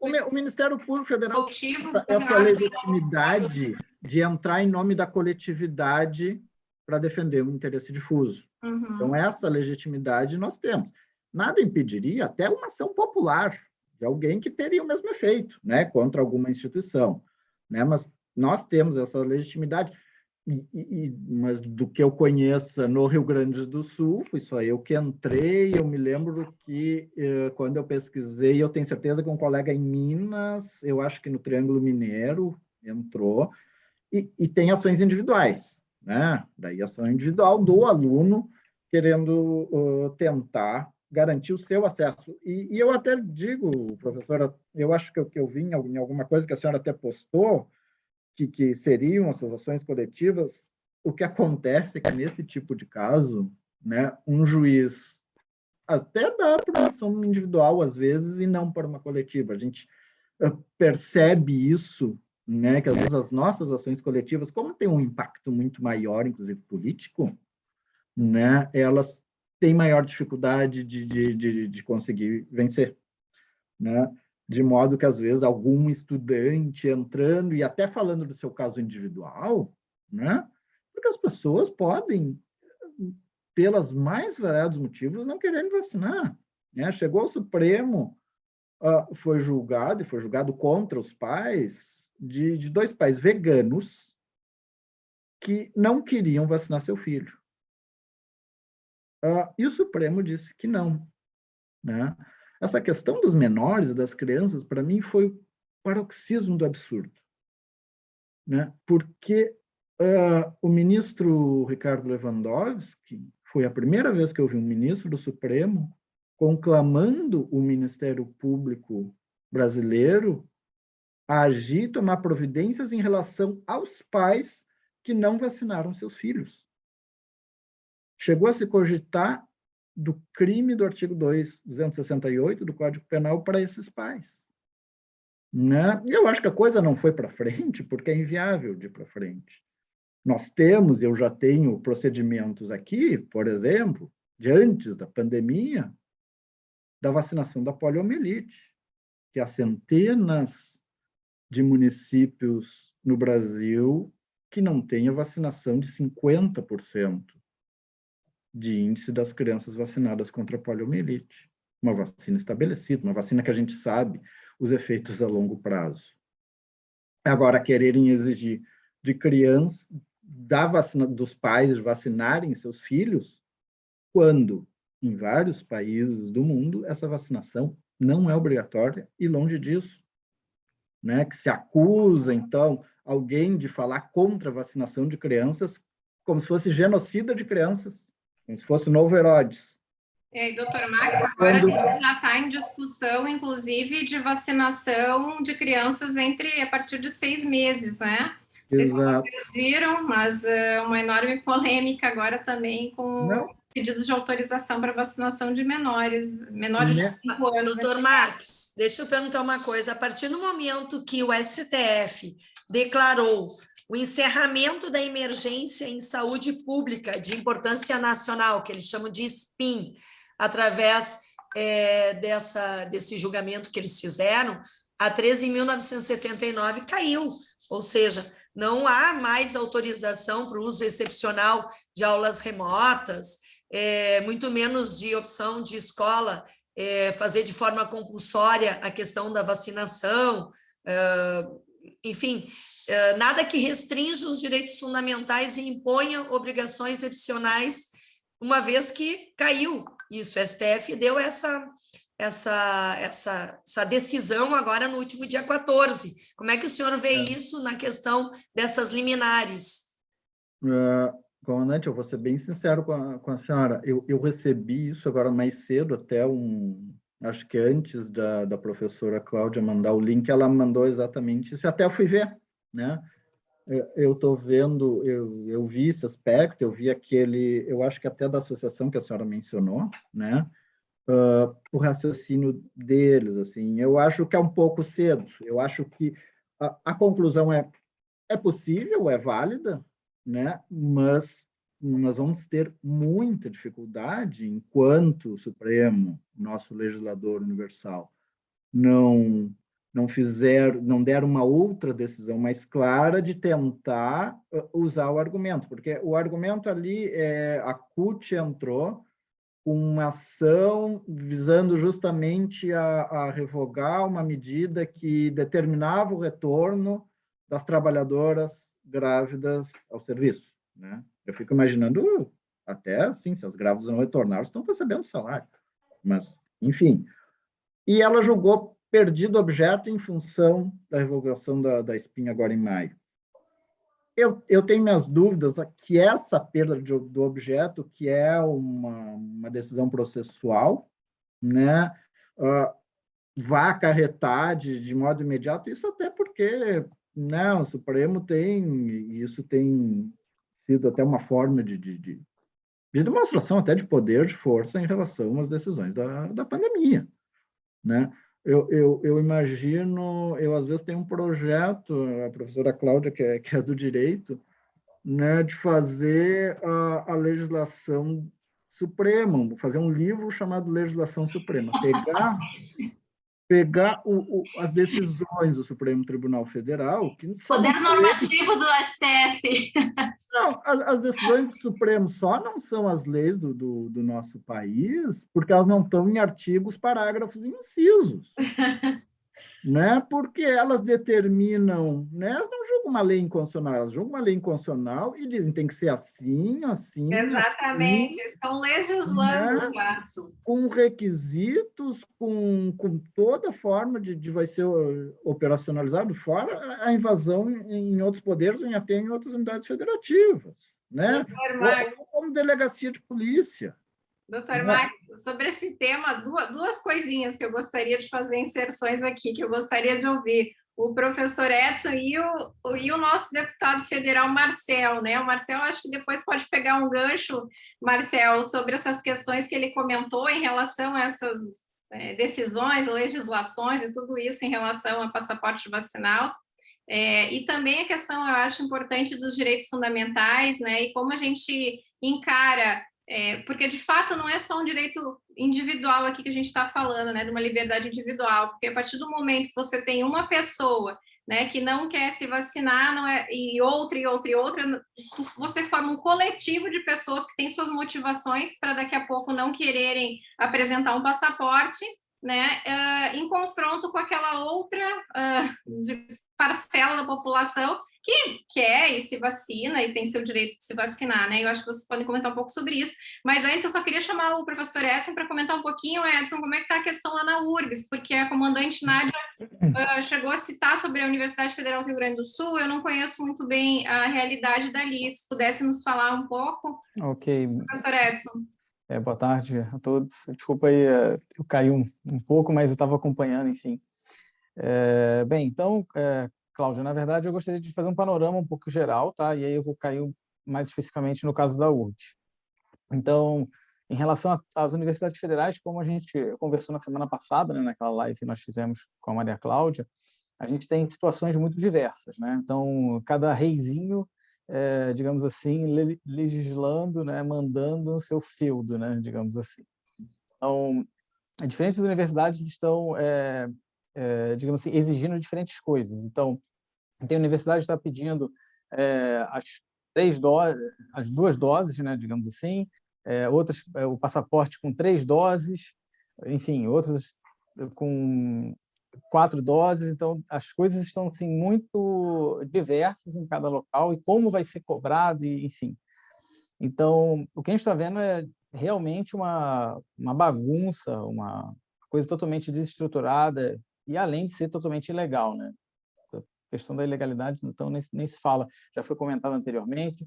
O Ministério Público Federal tem essa legitimidade de entrar em nome da coletividade para defender o interesse difuso. Uhum. Então, essa legitimidade nós temos. Nada impediria até uma ação popular de alguém que teria o mesmo efeito, né, contra alguma instituição, né? Mas nós temos essa legitimidade, mas do que eu conheço no Rio Grande do Sul, fui só eu que entrei. Eu me lembro que, quando eu pesquisei, eu tenho certeza que um colega em Minas, eu acho que no Triângulo Mineiro, entrou, e tem ações individuais, né? Daí ação individual do aluno querendo tentar garantir o seu acesso. E eu até digo, professora, eu acho que eu vi em alguma coisa que a senhora até postou, que seriam essas ações coletivas. O que acontece é que, nesse tipo de caso, né, um juiz até dá para ação individual, às vezes, e não para uma coletiva. A gente percebe isso, né, que às vezes as nossas ações coletivas, como tem um impacto muito maior, inclusive político, né, elas têm maior dificuldade de conseguir vencer, né? De modo que, às vezes, algum estudante entrando e até falando do seu caso individual, né? Porque as pessoas podem, pelos mais variados motivos, não quererem vacinar, né? Chegou ao Supremo, foi julgado contra os pais de dois pais veganos que não queriam vacinar seu filho. E o Supremo disse que não, né? Essa questão dos menores e das crianças, para mim, foi o paroxismo do absurdo, né? Porque o ministro Ricardo Lewandowski, foi a primeira vez que eu vi um ministro do Supremo conclamando o Ministério Público brasileiro a agir, tomar providências em relação aos pais que não vacinaram seus filhos. Chegou a se cogitar do crime do artigo 268 do Código Penal para esses pais, né? Eu acho que a coisa não foi para frente, porque é inviável de ir para frente. Nós temos, eu já tenho procedimentos aqui, por exemplo, de antes da pandemia, da vacinação da poliomielite, que há centenas de municípios no Brasil que não têm a vacinação de 50% de índice das crianças vacinadas contra a poliomielite. Uma vacina estabelecida, uma vacina que a gente sabe os efeitos a longo prazo. Agora, quererem exigir de crianças, dos pais vacinarem seus filhos, quando, em vários países do mundo, essa vacinação não é obrigatória e longe disso, né? Que se acusa, então, alguém de falar contra a vacinação de crianças como se fosse genocida de crianças, como se fosse o novo Herodes. E aí, doutor Max, agora a gente já está em discussão, inclusive, de vacinação de crianças a partir de 6 meses, né? Não sei se vocês viram, mas uma enorme polêmica agora também com pedidos de autorização para vacinação de menores de 5 anos. Doutor Max, deixa eu perguntar uma coisa. A partir do momento que o STF declarou o encerramento da emergência em saúde pública de importância nacional, que eles chamam de SPIN, através desse julgamento que eles fizeram, a 13.979 caiu, ou seja, não há mais autorização para o uso excepcional de aulas remotas, muito menos de opção de escola fazer de forma compulsória a questão da vacinação, enfim, nada que restrinja os direitos fundamentais e imponha obrigações excepcionais, uma vez que caiu isso. O STF deu essa decisão agora no último dia 14. Como é que o senhor vê isso na questão dessas liminares? Comandante, eu vou ser bem sincero com a senhora. Eu recebi isso agora mais cedo, até acho que antes da professora Cláudia mandar o link, ela mandou exatamente isso, até eu fui ver, né? Eu estou vendo, eu vi esse aspecto, eu vi aquele, eu acho que até da associação que a senhora mencionou, né? O raciocínio deles, assim, eu acho que é um pouco cedo, eu acho que a conclusão é possível, é válida, né? Mas nós vamos ter muita dificuldade enquanto o Supremo, nosso legislador universal, não der uma outra decisão mais clara de tentar usar o argumento, porque o argumento ali a CUT entrou com uma ação visando justamente a revogar uma medida que determinava o retorno das trabalhadoras grávidas ao serviço, né? Eu fico imaginando até assim, se as grávidas não retornaram, estão recebendo salário, mas enfim. E ela julgou perdido objeto em função da revogação da espinha agora em maio. Eu tenho minhas dúvidas que essa perda do objeto, que é uma decisão processual, né, vai acarretar de modo imediato, isso até porque, né, o Supremo isso tem sido até uma forma de demonstração até de poder, de força em relação às decisões da pandemia, né? Eu imagino, eu às vezes tenho um projeto, a professora Cláudia, que é do direito, né, de fazer a legislação suprema, fazer um livro chamado Legislação Suprema, pegar as decisões do Supremo Tribunal Federal, que são Poder normativo do STF. Não, as decisões do Supremo só não são as leis do nosso país, porque elas não estão em artigos, parágrafos e incisos. Né? Porque elas determinam, né? Elas não julgam uma lei inconstitucional, elas julgam uma lei inconstitucional e dizem que tem que ser assim, assim, Exatamente, assim, estão legislando, né? o laço. Com requisitos, com toda forma vai ser operacionalizado, fora a invasão em outros poderes, ou até em outras unidades federativas, né? Ou como delegacia de polícia. Doutor Max, sobre esse tema, duas coisinhas que eu gostaria de fazer inserções aqui, que eu gostaria de ouvir o professor Edson e o nosso deputado federal, Marcel, né? O Marcel, acho que depois pode pegar um gancho, Marcel, sobre essas questões que ele comentou em relação a essas decisões, legislações e tudo isso em relação ao passaporte vacinal. E também a questão, eu acho importante, dos direitos fundamentais, né? E como a gente encara... porque, de fato, não é só um direito individual aqui que a gente está falando, né, de uma liberdade individual, porque a partir do momento que você tem uma pessoa, né, que não quer se vacinar, e outra, você forma um coletivo de pessoas que têm suas motivações para daqui a pouco não quererem apresentar um passaporte, né, em confronto com aquela outra parcela da população que quer e se vacina e tem seu direito de se vacinar, né? Eu acho que vocês podem comentar um pouco sobre isso, mas antes eu só queria chamar o professor Edson para comentar um pouquinho, Edson, como é que está a questão lá na URGS, porque a comandante Nádia chegou a citar sobre a Universidade Federal do Rio Grande do Sul, eu não conheço muito bem a realidade dali, se pudesse nos falar um pouco. Ok. Professor Edson. Boa tarde a todos. Desculpa aí, eu caí um pouco, mas eu estava acompanhando, enfim. Bem, então... Cláudia, na verdade, eu gostaria de fazer um panorama um pouco geral, tá? E aí eu vou cair mais especificamente no caso da URGS. Então, em relação às universidades federais, como a gente conversou na semana passada, né, naquela live que nós fizemos com a Maria Cláudia, a gente tem situações muito diversas, né? Então, cada reizinho, digamos assim, legislando, né, mandando o seu feudo, né, digamos assim. Então, diferentes universidades estão... digamos assim, exigindo diferentes coisas. Então, tem universidade que está pedindo as 2 doses, né, digamos assim, outras o passaporte com 3 doses, enfim, outras com 4 doses, então as coisas estão assim, muito diversas em cada local e como vai ser cobrado, e, enfim. Então, o que a gente está vendo é realmente uma bagunça, uma coisa totalmente desestruturada e além de ser totalmente ilegal, né? A questão da ilegalidade, então, nem se fala. Já foi comentado anteriormente.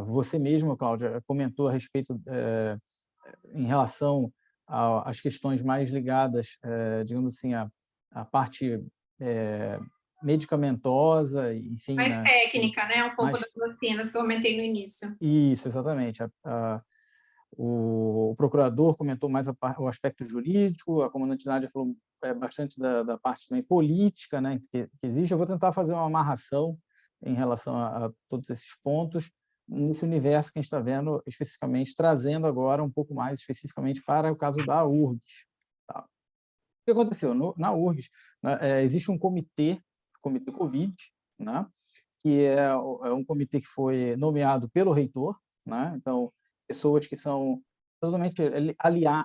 Você mesma, Cláudia, comentou a respeito em relação às questões mais ligadas, digamos assim, à parte medicamentosa, enfim, Mais né? técnica, né? Um pouco mais... das vacinas que eu comentei no início. Isso, exatamente. O procurador comentou mais o aspecto jurídico, a comandante Nádia falou bastante da parte também política, né, que existe. Eu vou tentar fazer uma amarração em relação a todos esses pontos, nesse universo que a gente está vendo especificamente, trazendo agora um pouco mais especificamente para o caso da URGS. Tá? O que aconteceu? Na URGS, né, existe um comitê Covid, né, que é um comitê que foi nomeado pelo reitor, né? Então, pessoas que são totalmente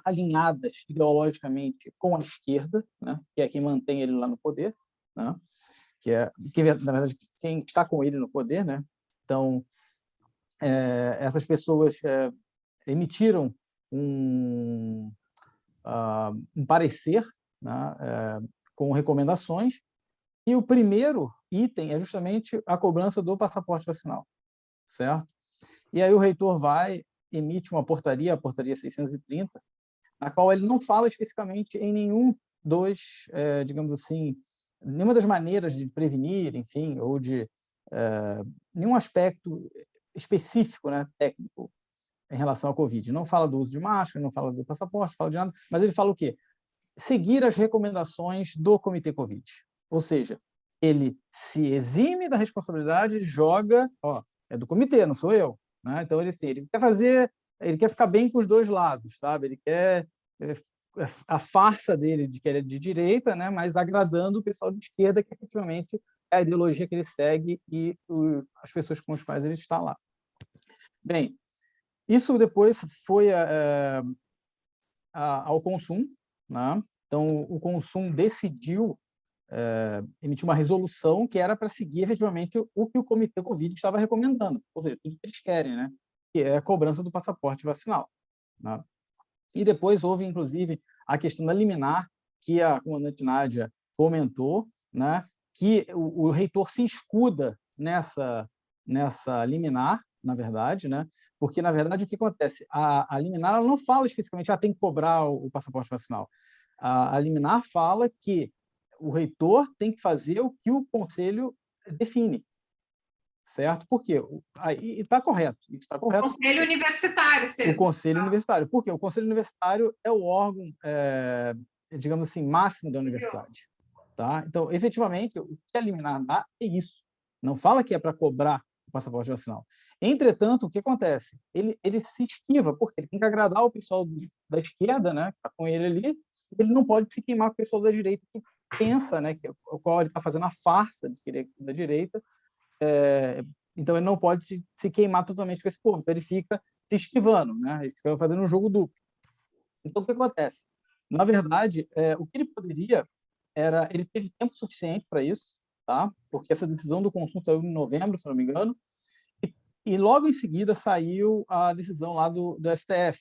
alinhadas ideologicamente com a esquerda, né? Que é quem mantém ele lá no poder, né? Que na verdade, quem está com ele no poder, né? Então, essas pessoas emitiram um parecer, né? Com recomendações, e o primeiro item é justamente a cobrança do passaporte vacinal, certo? E aí o reitor emite uma portaria, a portaria 630, na qual ele não fala especificamente em nenhum dos, digamos assim, nenhuma das maneiras de prevenir, enfim, ou de nenhum aspecto específico, né, técnico, em relação ao Covid. Não fala do uso de máscara, não fala do passaporte, não fala de nada, mas ele fala o quê? Seguir as recomendações do Comitê Covid. Ou seja, ele se exime da responsabilidade, joga, é do comitê, não sou eu, né? Então ele quer ele quer ficar bem com os dois lados, sabe? Ele quer a farsa dele de que ele é de direita, né? Mas agradando o pessoal de esquerda, que efetivamente é a ideologia que ele segue e as pessoas com as quais ele está lá. Bem, isso depois foi ao Consum, né? Então o Consum decidiu emitir uma resolução que era para seguir efetivamente o que o Comitê Covid estava recomendando, ou seja, tudo que eles querem, né? Que é a cobrança do passaporte vacinal, né? E depois houve, inclusive, a questão da liminar, que a comandante Nádia comentou, né? Que o reitor se escuda nessa liminar, na verdade, né? Porque, na verdade, o que acontece? A liminar ela não fala especificamente tem que cobrar o passaporte vacinal. A liminar fala que o reitor tem que fazer o que o conselho define, certo? Por quê? E está correto, isso está correto. Conselho universitário, O conselho universitário. Por quê? O conselho universitário é o órgão, digamos assim, máximo da universidade. Tá? Então, efetivamente, o que a liminar dá é isso. Não fala que é para cobrar o passaporte vacinal. Entretanto, o que acontece? Ele se esquiva, porque ele tem que agradar o pessoal da esquerda, né, que está com ele ali, ele não pode se queimar com o pessoal da direita, que pensa, né, que o qual ele está fazendo a farsa de querer da direita, então ele não pode se queimar totalmente com esse povo, então ele fica se esquivando, né, ele fica fazendo um jogo duplo. Então o que acontece? Na verdade, o que ele poderia ele teve tempo suficiente para isso, tá? Porque essa decisão do Consum saiu em novembro, se não me engano, e logo em seguida saiu a decisão lá do STF,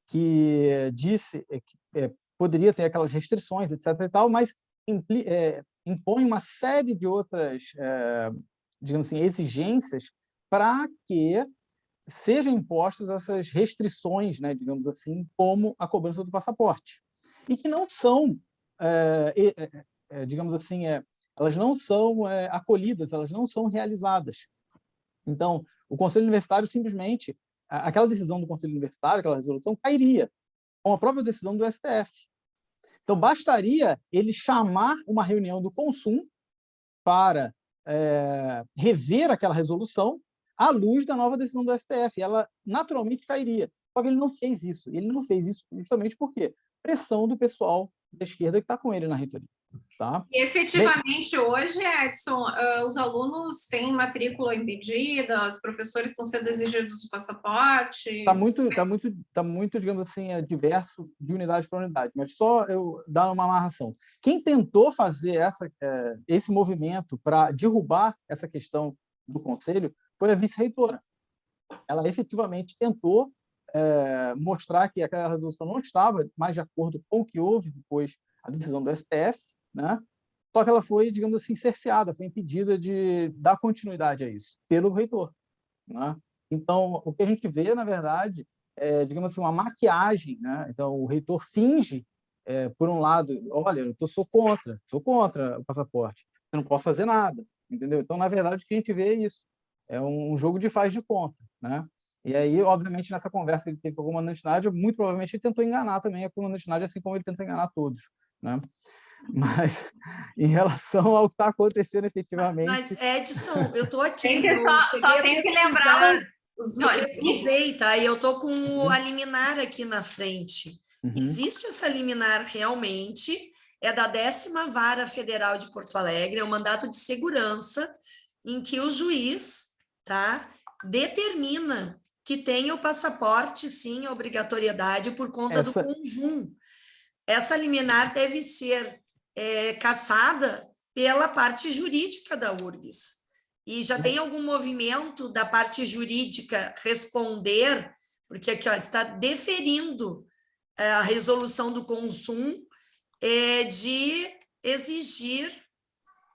que disse que poderia ter aquelas restrições, etc. e tal, mas impõe uma série de outras, digamos assim, exigências para que sejam impostas essas restrições, né, digamos assim, como a cobrança do passaporte, e que não são, digamos assim, elas não são acolhidas, elas não são realizadas. Então, o Conselho Universitário simplesmente, aquela decisão do Conselho Universitário, aquela resolução, cairia com a própria decisão do STF. Então, bastaria ele chamar uma reunião do Consum para rever aquela resolução à luz da nova decisão do STF. Ela naturalmente cairia. Só que ele não fez isso. Ele não fez isso justamente porque pressão do pessoal da esquerda que está com ele na reitoria. Tá? E efetivamente hoje, Edson, os alunos têm matrícula impedida, os professores estão sendo exigidos o passaporte? Tá muito, digamos assim, diverso de unidade para unidade, mas só eu dar uma amarração. Quem tentou fazer esse movimento para derrubar essa questão do conselho foi a vice-reitora. Ela efetivamente tentou mostrar que aquela resolução não estava mais de acordo com o que houve depois a decisão do STF, né? Só que ela foi, digamos assim, cerceada, foi impedida de dar continuidade a isso pelo reitor, né? Então, o que a gente vê, na verdade, é, digamos assim, uma maquiagem, né? Então, o reitor finge, por um lado, olha, eu sou contra o passaporte, eu não posso fazer nada, entendeu? Então, na verdade, o que a gente vê é isso, é um jogo de faz de conta, né? E aí, obviamente, nessa conversa que ele teve com o comandante Nádia, muito provavelmente ele tentou enganar também a comandante Nádia, assim como ele tenta enganar todos, né? Mas, em relação ao que está acontecendo efetivamente... Mas, Edson, eu estou aqui, Tem que eu só cheguei a tem que pesquisar, lembrar eu pesquisei, tá? E eu estou com a Uhum. liminar aqui na frente. Uhum. Existe essa liminar realmente, é da 10ª Vara Federal de Porto Alegre, é um mandato de segurança em que o juiz, tá, determina que tenha o passaporte, sim, a obrigatoriedade por conta do conjunto. Essa liminar deve ser cassada pela parte jurídica da URGS. E já tem algum movimento da parte jurídica responder, porque aqui ó, está deferindo a resolução do Consum de exigir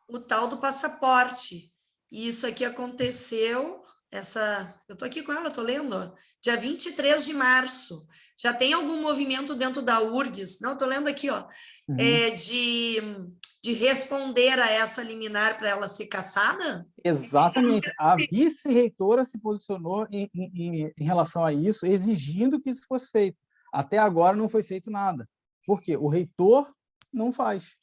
o tal do passaporte. E isso aqui aconteceu, eu estou aqui com ela, estou lendo, ó, dia 23 de março. Já tem algum movimento dentro da URGS, não, estou lendo aqui, ó, de responder a essa liminar para ela ser cassada? Exatamente. A vice-reitora se posicionou em relação a isso, exigindo que isso fosse feito. Até agora não foi feito nada. Por quê? O reitor não faz.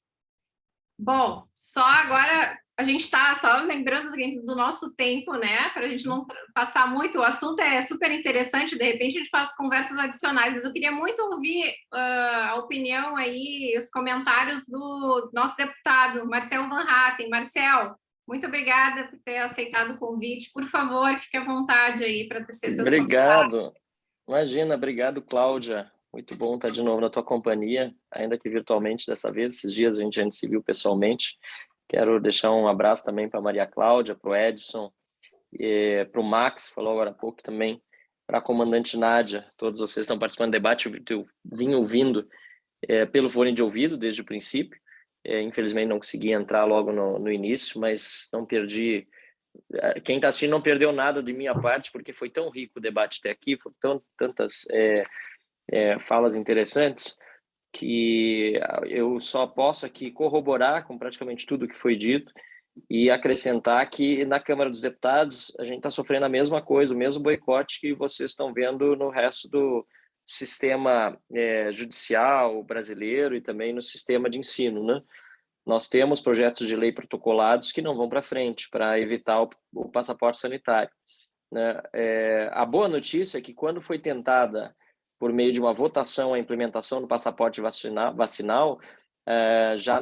Bom, só agora a gente está só lembrando do nosso tempo, né? Para a gente não passar muito. O assunto é super interessante, de repente a gente faz conversas adicionais, mas eu queria muito ouvir a opinião aí, os comentários do nosso deputado, Marcel Van Hatten. Marcel, muito obrigada por ter aceitado o convite. Por favor, fique à vontade aí para tecer seus Obrigado. comentários. Imagina, obrigado, Cláudia. Muito bom estar de novo na tua companhia, ainda que virtualmente dessa vez. Esses dias a gente se viu pessoalmente. Quero deixar um abraço também para a Maria Cláudia, para o Edson, para o Max, falou agora há pouco também, para a comandante Nádia. Todos vocês estão participando do debate, eu vim ouvindo pelo fone de ouvido desde o princípio. Infelizmente não consegui entrar logo no início, mas não perdi... Quem está assistindo não perdeu nada de minha parte, porque foi tão rico o debate até aqui, foram tantas falas interessantes, que eu só posso aqui corroborar com praticamente tudo que foi dito e acrescentar que na Câmara dos Deputados a gente está sofrendo a mesma coisa, o mesmo boicote que vocês estão vendo no resto do sistema judicial brasileiro e também no sistema de ensino, né? Nós temos projetos de lei protocolados que não vão para frente para evitar o passaporte sanitário, né? A boa notícia é que quando foi tentada por meio de uma votação a implementação do passaporte vacinal, já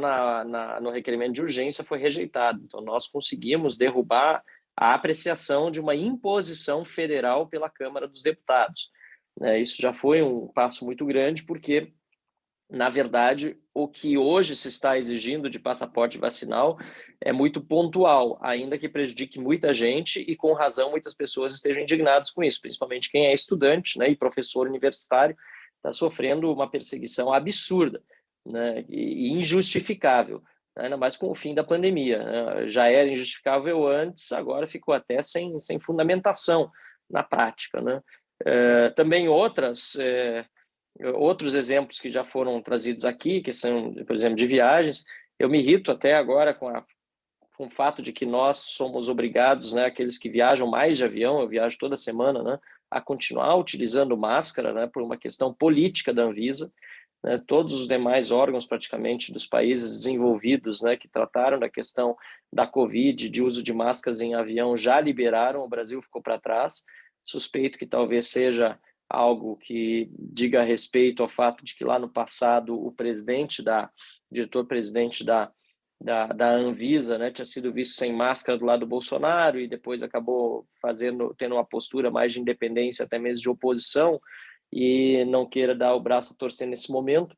no requerimento de urgência foi rejeitado. Então, nós conseguimos derrubar a apreciação de uma imposição federal pela Câmara dos Deputados. Isso já foi um passo muito grande, porque, na verdade, o que hoje se está exigindo de passaporte vacinal é muito pontual, ainda que prejudique muita gente e, com razão, muitas pessoas estejam indignadas com isso, principalmente quem é estudante, né, e professor universitário está sofrendo uma perseguição absurda, né, e injustificável, né, ainda mais com o fim da pandemia, né? Já era injustificável antes, agora ficou até sem fundamentação na prática, né? Também outros exemplos que já foram trazidos aqui, que são, por exemplo, de viagens, eu me irrito até agora com o fato de que nós somos obrigados, né, aqueles que viajam mais de avião, eu viajo toda semana, né, a continuar utilizando máscara, né, por uma questão política da Anvisa, né, todos os demais órgãos praticamente dos países desenvolvidos, né, que trataram da questão da Covid, de uso de máscaras em avião, já liberaram, o Brasil ficou para trás. Suspeito que talvez seja algo que diga respeito ao fato de que lá no passado o diretor-presidente da Anvisa, né, tinha sido visto sem máscara do lado do Bolsonaro e depois acabou tendo uma postura mais de independência, até mesmo de oposição, e não queira dar o braço a torcer nesse momento.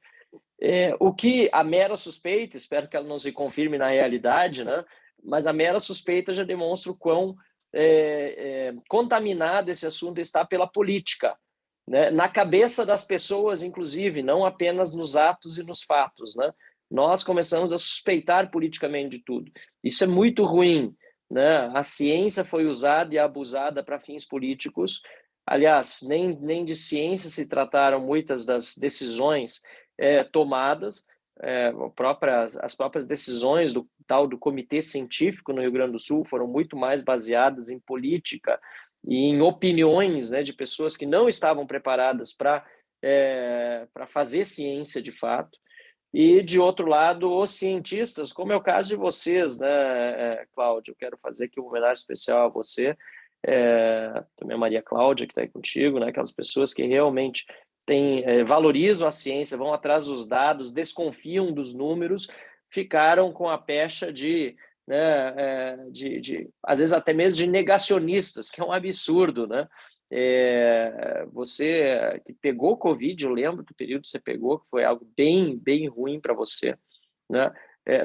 O que a mera suspeita, espero que ela não se confirme na realidade, né, mas a mera suspeita já demonstra o quão contaminado esse assunto está pela política, né, na cabeça das pessoas, inclusive, não apenas nos atos e nos fatos, né? Nós começamos a suspeitar politicamente de tudo. Isso é muito ruim, né? A ciência foi usada e abusada para fins políticos. Aliás, nem de ciência se trataram muitas das decisões tomadas. As próprias decisões do Comitê Científico no Rio Grande do Sul foram muito mais baseadas em política e em opiniões, né, de pessoas que não estavam preparadas para fazer ciência de fato. E, de outro lado, os cientistas, como é o caso de vocês, né, Cláudia? Eu quero fazer aqui uma homenagem especial a você, também a Maria Cláudia, que está aí contigo, né? Aquelas pessoas que realmente valorizam a ciência, vão atrás dos dados, desconfiam dos números, ficaram com a pecha né, às vezes até mesmo de negacionistas, que é um absurdo, né? Você que pegou Covid, eu lembro do período que você pegou, que foi algo bem, bem ruim para você, né?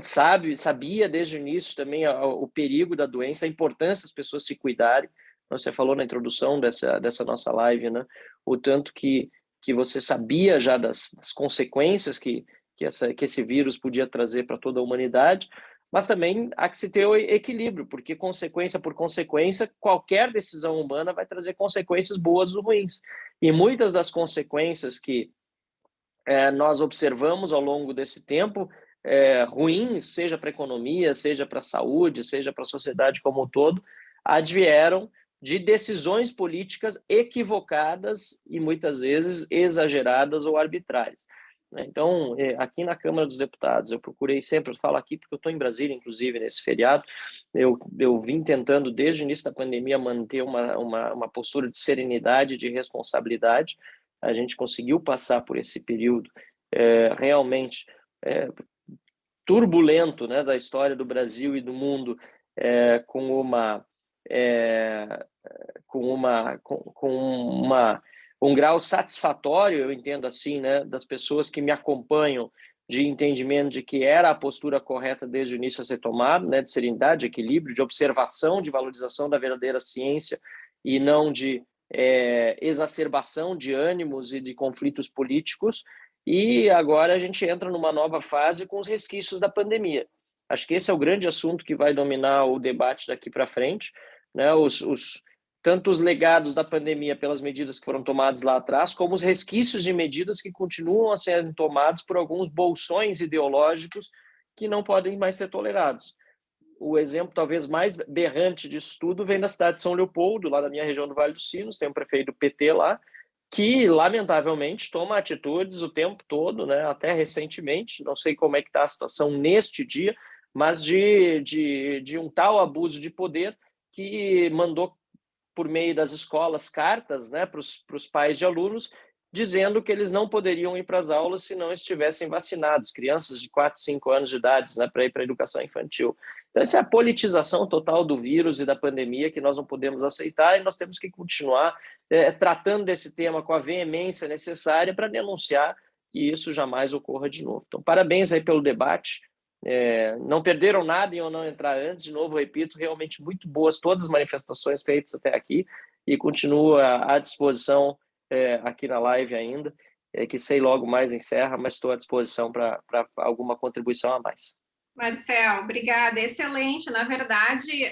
Sabia desde o início também o perigo da doença, a importância das pessoas se cuidarem. Você falou na introdução dessa nossa live, né? O tanto que você sabia já das consequências que esse vírus podia trazer para toda a humanidade, mas também há que se ter o equilíbrio, porque consequência por consequência, qualquer decisão humana vai trazer consequências boas ou ruins. E muitas das consequências que nós observamos ao longo desse tempo, ruins, seja para a economia, seja para a saúde, seja para a sociedade como um todo, advieram de decisões políticas equivocadas e muitas vezes exageradas ou arbitrárias. Então, aqui na Câmara dos Deputados, eu procurei sempre, eu falo aqui porque eu estou em Brasília, inclusive, nesse feriado, eu vim tentando, desde o início da pandemia, manter uma postura de serenidade, de responsabilidade. A gente conseguiu passar por esse período realmente turbulento, né, da história do Brasil e do mundo, com um grau satisfatório, eu entendo assim, né, das pessoas que me acompanham, de entendimento de que era a postura correta desde o início a ser tomada, né, de serenidade, de equilíbrio, de observação, de valorização da verdadeira ciência e não de exacerbação de ânimos e de conflitos políticos. E agora a gente entra numa nova fase com os resquícios da pandemia. Acho que esse é o grande assunto que vai dominar o debate daqui para frente, né? Tanto os legados da pandemia pelas medidas que foram tomadas lá atrás, como os resquícios de medidas que continuam a ser tomados por alguns bolsões ideológicos que não podem mais ser tolerados. O exemplo talvez mais berrante disso tudo vem da cidade de São Leopoldo, lá da minha região do Vale dos Sinos, tem um prefeito do PT lá, que, lamentavelmente, toma atitudes o tempo todo, né, até recentemente, não sei como é que está a situação neste dia, mas de um tal abuso de poder que mandou, por meio das escolas, cartas, né, para os pais de alunos, dizendo que eles não poderiam ir para as aulas se não estivessem vacinados, crianças de 4, 5 anos de idade, né, para ir para a educação infantil. Então, essa é a politização total do vírus e da pandemia que nós não podemos aceitar e nós temos que continuar tratando desse tema com a veemência necessária para denunciar que isso jamais ocorra de novo. Então, parabéns aí pelo debate. Não perderam nada em eu não entrar antes, de novo, repito, realmente muito boas todas as manifestações feitas até aqui e continuo à disposição aqui na live ainda, que sei logo mais encerra, mas estou à disposição para alguma contribuição a mais. Marcel, obrigada, excelente. Na verdade,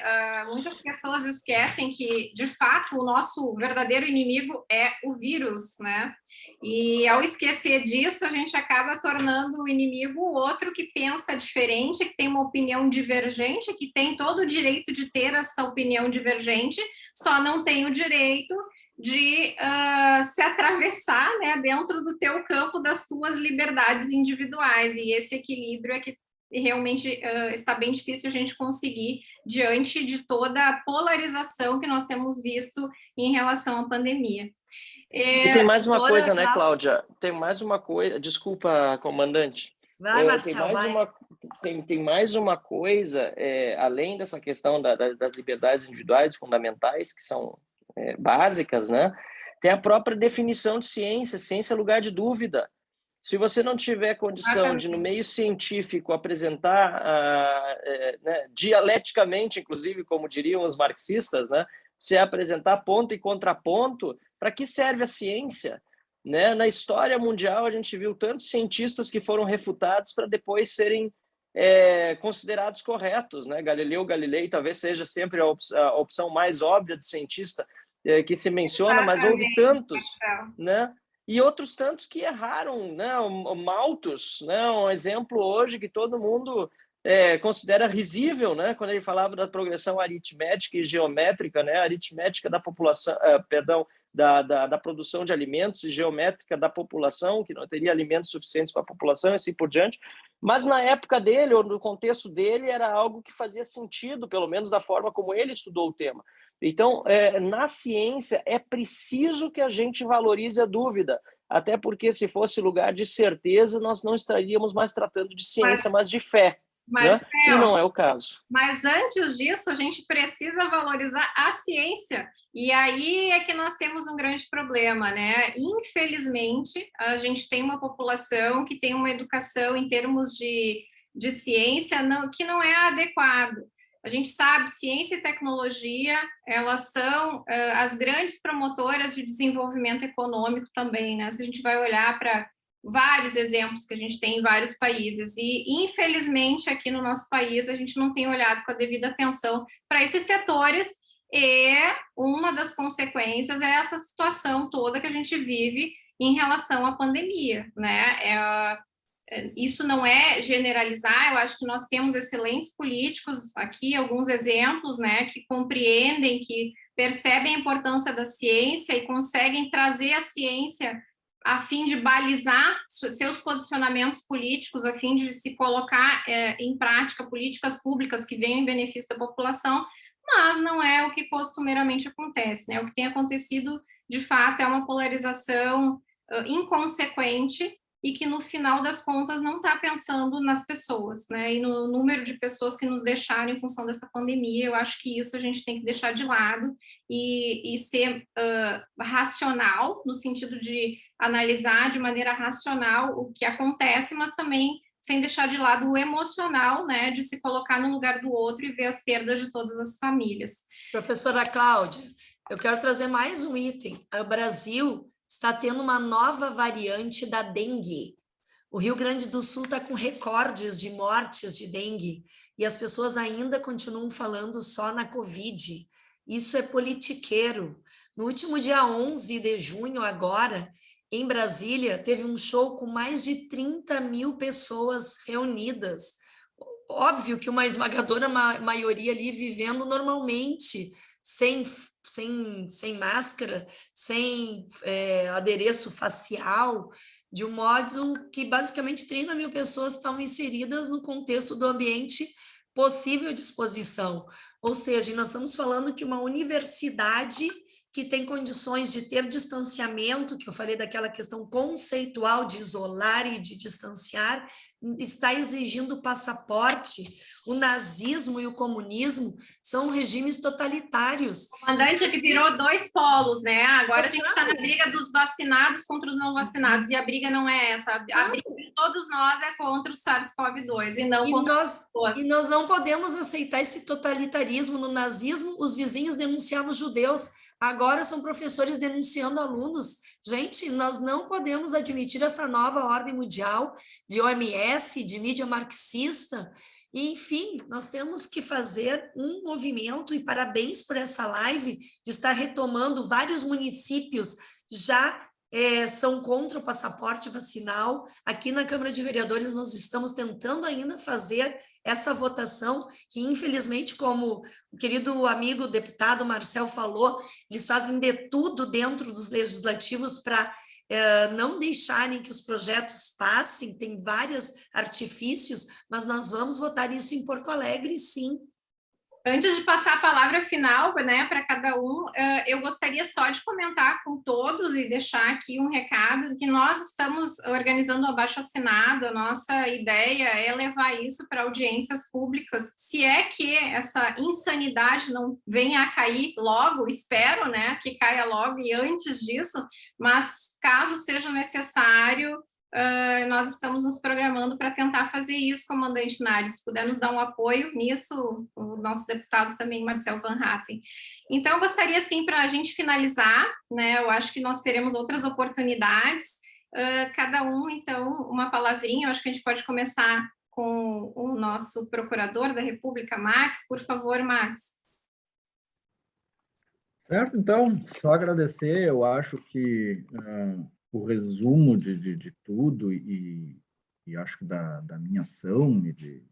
muitas pessoas esquecem que, de fato, o nosso verdadeiro inimigo é o vírus, né? E ao esquecer disso, a gente acaba tornando o inimigo o outro que pensa diferente, que tem uma opinião divergente, que tem todo o direito de ter essa opinião divergente, só não tem o direito de se atravessar, né, dentro do teu campo das tuas liberdades individuais. E esse equilíbrio é que realmente está bem difícil a gente conseguir diante de toda a polarização que nós temos visto em relação à pandemia. E tem mais uma Professora coisa, né, Cláudia? Cláudia? Tem mais uma coisa. Desculpa, comandante. Vai, Marcel, vai. Tem mais uma coisa, além dessa questão das liberdades individuais fundamentais, que são básicas, né? Tem a própria definição de ciência. Ciência é lugar de dúvida. Se você não tiver condição de, no meio científico, apresentar, né, dialeticamente, inclusive, como diriam os marxistas, né, se apresentar ponto e contraponto, para que serve a ciência? Né? Na história mundial, a gente viu tantos cientistas que foram refutados para depois serem considerados corretos. Né? Galileu Galilei talvez seja sempre a opção mais óbvia de cientista que se menciona, mas houve tantos, né? E outros tantos que erraram, né? O Malthus, né? Um exemplo hoje que todo mundo considera risível, né? Quando ele falava da progressão aritmética e geométrica, né? Aritmética da população, da produção de alimentos e geométrica da população, que não teria alimentos suficientes para a população e assim por diante. Mas na época dele, ou no contexto dele, era algo que fazia sentido, pelo menos da forma como ele estudou o tema. Então, na ciência, é preciso que a gente valorize a dúvida, até porque se fosse lugar de certeza, nós não estaríamos mais tratando de ciência, mas de fé. Marcel, né? E não é o caso. Mas antes disso, a gente precisa valorizar a ciência. E aí é que nós temos um grande problema, né? Infelizmente, a gente tem uma população que tem uma educação em termos de ciência que não é adequado. A gente sabe, ciência e tecnologia, elas são as grandes promotoras de desenvolvimento econômico também, né? Se a gente vai olhar para vários exemplos que a gente tem em vários países, e infelizmente aqui no nosso país a gente não tem olhado com a devida atenção para esses setores, e uma das consequências é essa situação toda que a gente vive em relação à pandemia, né? Isso não é generalizar, eu acho que nós temos excelentes políticos aqui, alguns exemplos, né, que compreendem, que percebem a importância da ciência e conseguem trazer a ciência a fim de balizar seus posicionamentos políticos, a fim de se colocar em prática políticas públicas que venham em benefício da população, mas não é o que costumeiramente acontece, né? O que tem acontecido, de fato, é uma polarização inconsequente e que, no final das contas, não está pensando nas pessoas, né? E no número de pessoas que nos deixaram em função dessa pandemia. Eu acho que isso a gente tem que deixar de lado e ser racional, no sentido de analisar de maneira racional o que acontece, mas também sem deixar de lado o emocional, né? De se colocar no lugar do outro e ver as perdas de todas as famílias. Professora Cláudia, eu quero trazer mais um item. O Brasil está tendo uma nova variante da dengue. O Rio Grande do Sul está com recordes de mortes de dengue e as pessoas ainda continuam falando só na Covid. Isso é politiqueiro. No último dia 11 de junho, agora, em Brasília, teve um show com mais de 30 mil pessoas reunidas. Óbvio que uma esmagadora maioria ali vivendo normalmente, sem máscara, sem adereço facial, de um modo que basicamente 30 mil pessoas estão inseridas no contexto do ambiente possível de exposição. Ou seja, nós estamos falando que uma universidade que tem condições de ter distanciamento, que eu falei daquela questão conceitual de isolar e de distanciar, está exigindo passaporte. O nazismo e o comunismo são regimes totalitários. Comandante, que virou dois polos, né? Agora a gente está na briga dos vacinados contra os não vacinados, e a briga não é essa. A briga de todos nós é contra o SARS-CoV-2, e não contra as pessoas. E nós não podemos aceitar esse totalitarismo. No nazismo, os vizinhos denunciavam os judeus, agora são professores denunciando alunos. Gente, nós não podemos admitir essa nova ordem mundial de OMS, de mídia marxista. E, enfim, nós temos que fazer um movimento, e parabéns por essa live, de estar retomando. Vários municípios já são contra o passaporte vacinal. Aqui na Câmara de Vereadores nós estamos tentando ainda fazer essa votação, que infelizmente, como o querido amigo deputado Marcel falou, eles fazem de tudo dentro dos legislativos para não deixarem que os projetos passem, tem vários artifícios, mas nós vamos votar isso em Porto Alegre, sim. Antes de passar a palavra final, né, para cada um, eu gostaria só de comentar com todos e deixar aqui um recado que nós estamos organizando o abaixo-assinado. A nossa ideia é levar isso para audiências públicas, se é que essa insanidade não venha a cair logo, espero, né, que caia logo e antes disso, mas caso seja necessário, nós estamos nos programando para tentar fazer isso, comandante Nádia. Se puder nos dar um apoio nisso, o nosso deputado também, Marcel Van Hatten. Então, eu gostaria, assim, para a gente finalizar, né, eu acho que nós teremos outras oportunidades, cada um, então, uma palavrinha. Eu acho que a gente pode começar com o nosso procurador da República, Max. Por favor, Max. Certo, então, só agradecer. Eu acho que o resumo de tudo e acho que da minha ação e de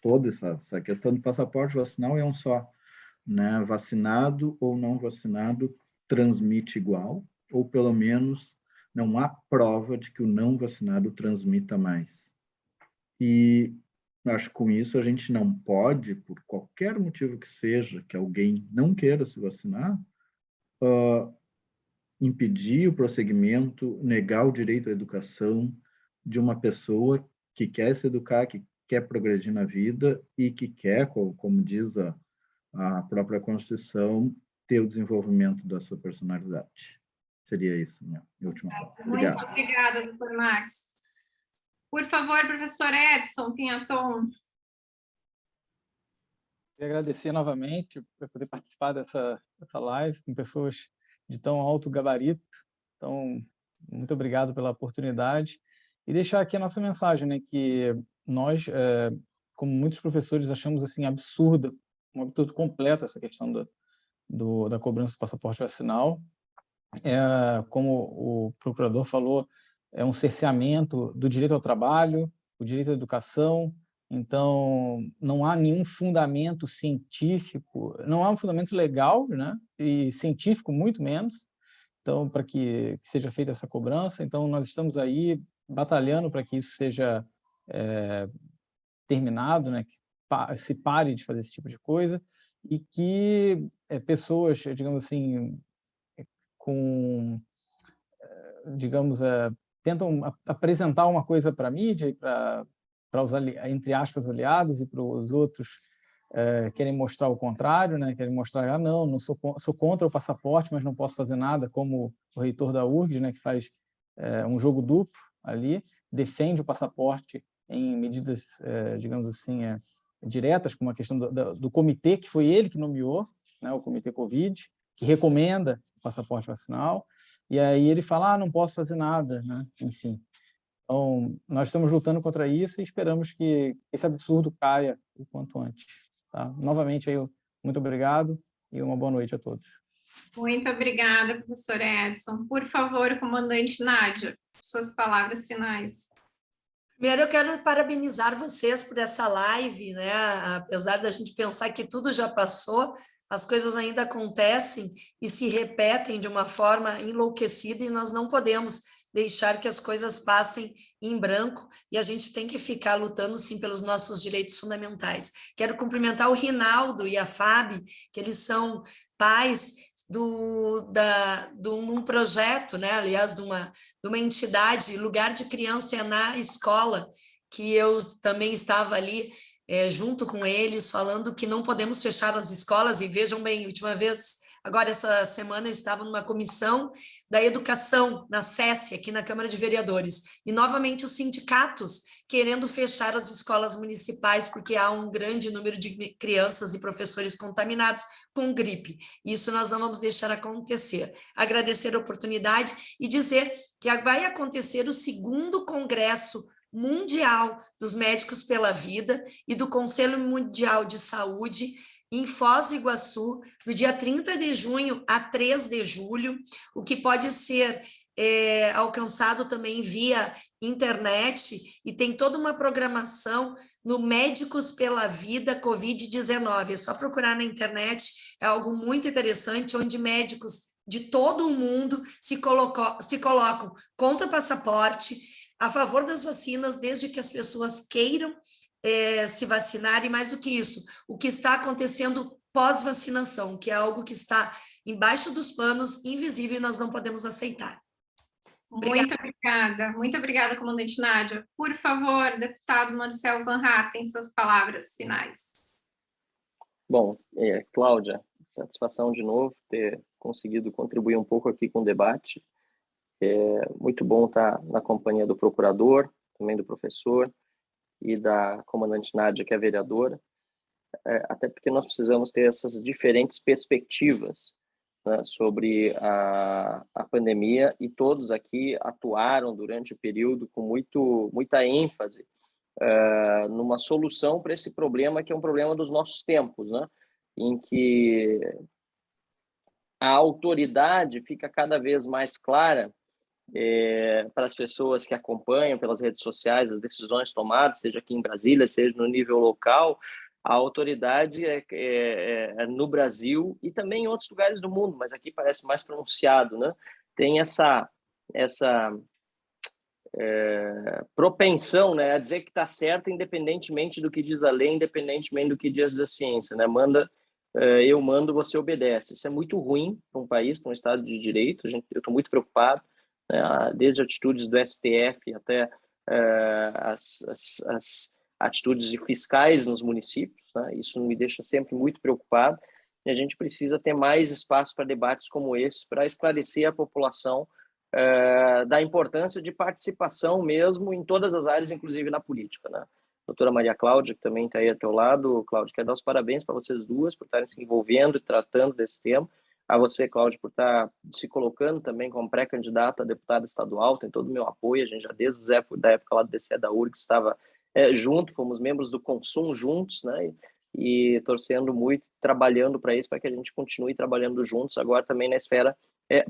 toda essa questão do passaporte vacinal é um só, né? Vacinado ou não vacinado transmite igual, ou pelo menos não há prova de que o não vacinado transmita mais. E acho que com isso a gente não pode, por qualquer motivo que seja, que alguém não queira se vacinar, impedir o prosseguimento, negar o direito à educação de uma pessoa que quer se educar, que quer progredir na vida e que quer, como diz a própria Constituição, ter o desenvolvimento da sua personalidade. Seria isso, minha última fala. Muito obrigada, doutor Max. Por favor, professor Edson Pinhaton. Queria agradecer novamente por poder participar dessa live com pessoas de tão alto gabarito. Então, muito obrigado pela oportunidade. E deixar aqui a nossa mensagem, né, que nós, como muitos professores, achamos assim absurda, um absurdo completo essa questão da cobrança do passaporte vacinal. Como o procurador falou, é um cerceamento do direito ao trabalho, o direito à educação. Então, não há nenhum fundamento científico, não há um fundamento legal, né, e científico muito menos, então, para que seja feita essa cobrança. Então, nós estamos aí batalhando para que isso seja terminado, né, que se pare de fazer esse tipo de coisa e que pessoas, digamos assim, digamos, tentam apresentar uma coisa para a mídia e para os, entre aspas, aliados, e para os outros querem mostrar o contrário, né? Querem mostrar, não sou contra o passaporte, mas não posso fazer nada, como o reitor da URGS, né, que faz um jogo duplo ali, defende o passaporte em medidas, digamos assim, diretas, como a questão do comitê, que foi ele que nomeou, né, o Comitê Covid, que recomenda o passaporte vacinal, e aí ele fala, não posso fazer nada, né? Enfim. Então, nós estamos lutando contra isso e esperamos que esse absurdo caia o quanto antes. Tá? Novamente, aí, muito obrigado e uma boa noite a todos. Muito obrigada, professor Edson. Por favor, comandante Nádia, suas palavras finais. Primeiro, eu quero parabenizar vocês por essa live, né? Apesar da gente pensar que tudo já passou, as coisas ainda acontecem e se repetem de uma forma enlouquecida e nós não podemos deixar que as coisas passem em branco e a gente tem que ficar lutando, sim, pelos nossos direitos fundamentais. Quero cumprimentar o Rinaldo e a Fábio, que eles são pais de um projeto, né? Aliás, de uma entidade, Lugar de Criança é na Escola, que eu também estava ali junto com eles, falando que não podemos fechar as escolas. E vejam bem, a última vez, agora essa semana, eu estava numa comissão da educação, na SESI, aqui na Câmara de Vereadores, e novamente os sindicatos querendo fechar as escolas municipais, porque há um grande número de crianças e professores contaminados com gripe. Isso nós não vamos deixar acontecer. Agradecer a oportunidade e dizer que vai acontecer o 2º Congresso Mundial dos Médicos pela Vida e do Conselho Mundial de Saúde em Foz do Iguaçu, do dia 30 de junho a 3 de julho, o que pode ser alcançado também via internet, e tem toda uma programação no Médicos pela Vida Covid-19. É só procurar na internet, é algo muito interessante, onde médicos de todo o mundo se colocam contra o passaporte, a favor das vacinas, desde que as pessoas queiram se vacinar, e mais do que isso, o que está acontecendo pós-vacinação, que é algo que está embaixo dos panos, invisível, e nós não podemos aceitar. Muito obrigada, comandante Nádia. Por favor, deputado Marcel Van Hatten, suas palavras finais. Bom, Cláudia, satisfação de novo ter conseguido contribuir um pouco aqui com o debate. É muito bom estar na companhia do procurador, também do professor e da comandante Nádia, que é vereadora, até porque nós precisamos ter essas diferentes perspectivas, né, sobre a pandemia, e todos aqui atuaram durante o período com muita ênfase numa solução para esse problema, que é um problema dos nossos tempos, né, em que a autoridade fica cada vez mais clara para as pessoas que acompanham pelas redes sociais as decisões tomadas, seja aqui em Brasília, seja no nível local. A autoridade no Brasil e também em outros lugares do mundo, mas aqui parece mais pronunciado, né? Tem essa propensão, né, a dizer que está certo, independentemente do que diz a lei, independentemente do que diz a ciência, né? Eu mando, você obedece. Isso é muito ruim para um país, para um Estado de Direito. Eu estou muito preocupado, né, desde atitudes do STF até as atitudes de fiscais nos municípios, né? Isso me deixa sempre muito preocupado, e a gente precisa ter mais espaço para debates como esse, para esclarecer a população da importância de participação mesmo em todas as áreas, inclusive na política, né? Doutora Maria Cláudia, que também está aí ao teu lado. Cláudia, quero dar os parabéns para vocês duas por estarem se envolvendo e tratando desse tema. A você, Cláudia, por estar se colocando também como pré-candidata a deputada estadual, tem todo o meu apoio. A gente já desde da época lá do DCE da URGS estava junto, fomos membros do Consum juntos, né? E torcendo muito, trabalhando para isso, para que a gente continue trabalhando juntos, agora também na esfera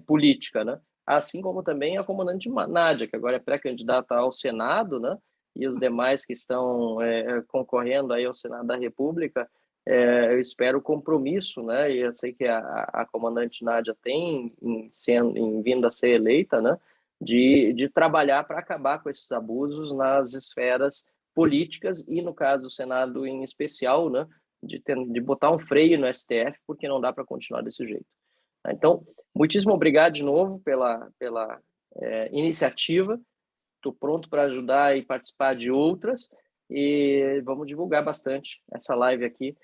política, né? Assim como também a comandante Nádia, que agora é pré-candidata ao Senado, né? E os demais que estão concorrendo aí ao Senado da República. Eu espero o compromisso, né? E eu sei que a comandante Nádia tem em vindo a ser eleita, né? De trabalhar para acabar com esses abusos nas esferas políticas e, no caso do Senado em especial, né? De botar um freio no STF, porque não dá para continuar desse jeito. Então, muitíssimo obrigado de novo pela iniciativa. Estou pronto para ajudar e participar de outras, e vamos divulgar bastante essa live aqui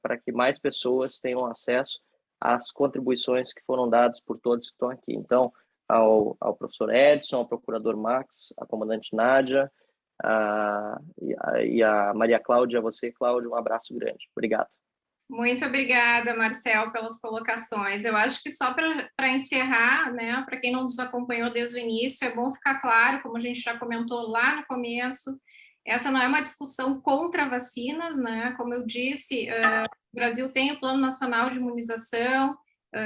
para que mais pessoas tenham acesso às contribuições que foram dadas por todos que estão aqui. Então, ao professor Edson, ao procurador Max, à comandante Nádia, e a Maria Cláudia, a você, Cláudia, um abraço grande. Obrigado. Muito obrigada, Marcel, pelas colocações. Eu acho que só para encerrar, né, para quem não nos acompanhou desde o início, é bom ficar claro, como a gente já comentou lá no começo, essa não é uma discussão contra vacinas, né? Como eu disse, o Brasil tem o Plano Nacional de Imunização,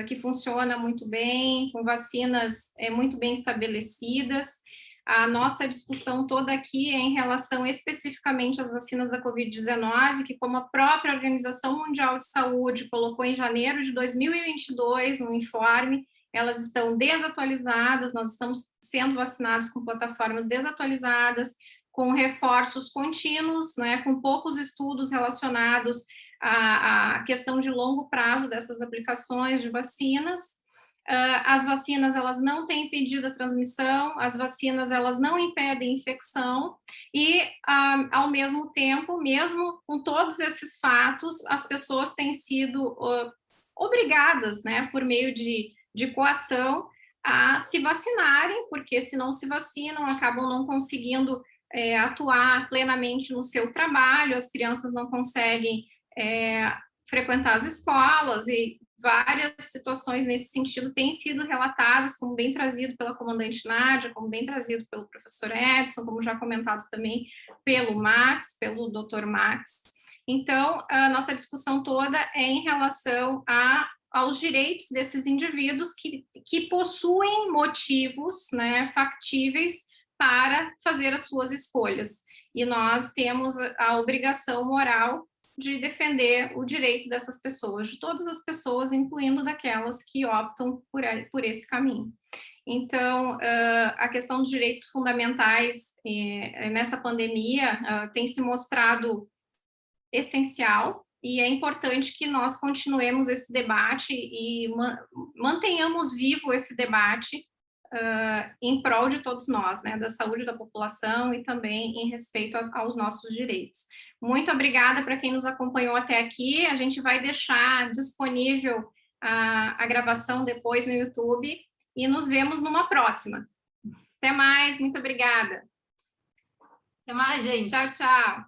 que funciona muito bem, com vacinas muito bem estabelecidas. A nossa discussão toda aqui é em relação especificamente às vacinas da Covid-19, que, como a própria Organização Mundial de Saúde colocou em janeiro de 2022 no informe, elas estão desatualizadas, nós estamos sendo vacinados com plataformas desatualizadas, com reforços contínuos, né, com poucos estudos relacionados à questão de longo prazo dessas aplicações de vacinas. As vacinas, elas não têm impedido a transmissão, as vacinas, elas não impedem infecção, e, ao mesmo tempo, mesmo com todos esses fatos, as pessoas têm sido obrigadas, né, por meio de coação, a se vacinarem, porque se não se vacinam, acabam não conseguindo atuar plenamente no seu trabalho, as crianças não conseguem frequentar as escolas, e várias situações nesse sentido têm sido relatadas, como bem trazido pela comandante Nádia, como bem trazido pelo professor Edson, como já comentado também pelo Max, pelo doutor Max. Então, a nossa discussão toda é em relação aos direitos desses indivíduos que possuem motivos, né, factíveis para fazer as suas escolhas. E nós temos a obrigação moral de defender o direito dessas pessoas, de todas as pessoas, incluindo daquelas que optam por esse caminho. Então, a questão dos direitos fundamentais nessa pandemia tem se mostrado essencial, e é importante que nós continuemos esse debate e mantenhamos vivo esse debate em prol de todos nós, né, da saúde da população e também em respeito aos nossos direitos. Muito obrigada para quem nos acompanhou até aqui. A gente vai deixar disponível a gravação depois no YouTube e nos vemos numa próxima. Até mais, muito obrigada. Até mais, gente. Tchau, tchau.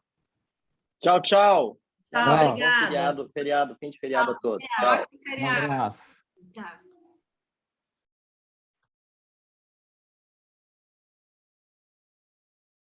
Tchau, tchau. Tá, Tchau. obrigada. Fim de feriado a todos. Tchau. Feriado. Um abraço. Tchau.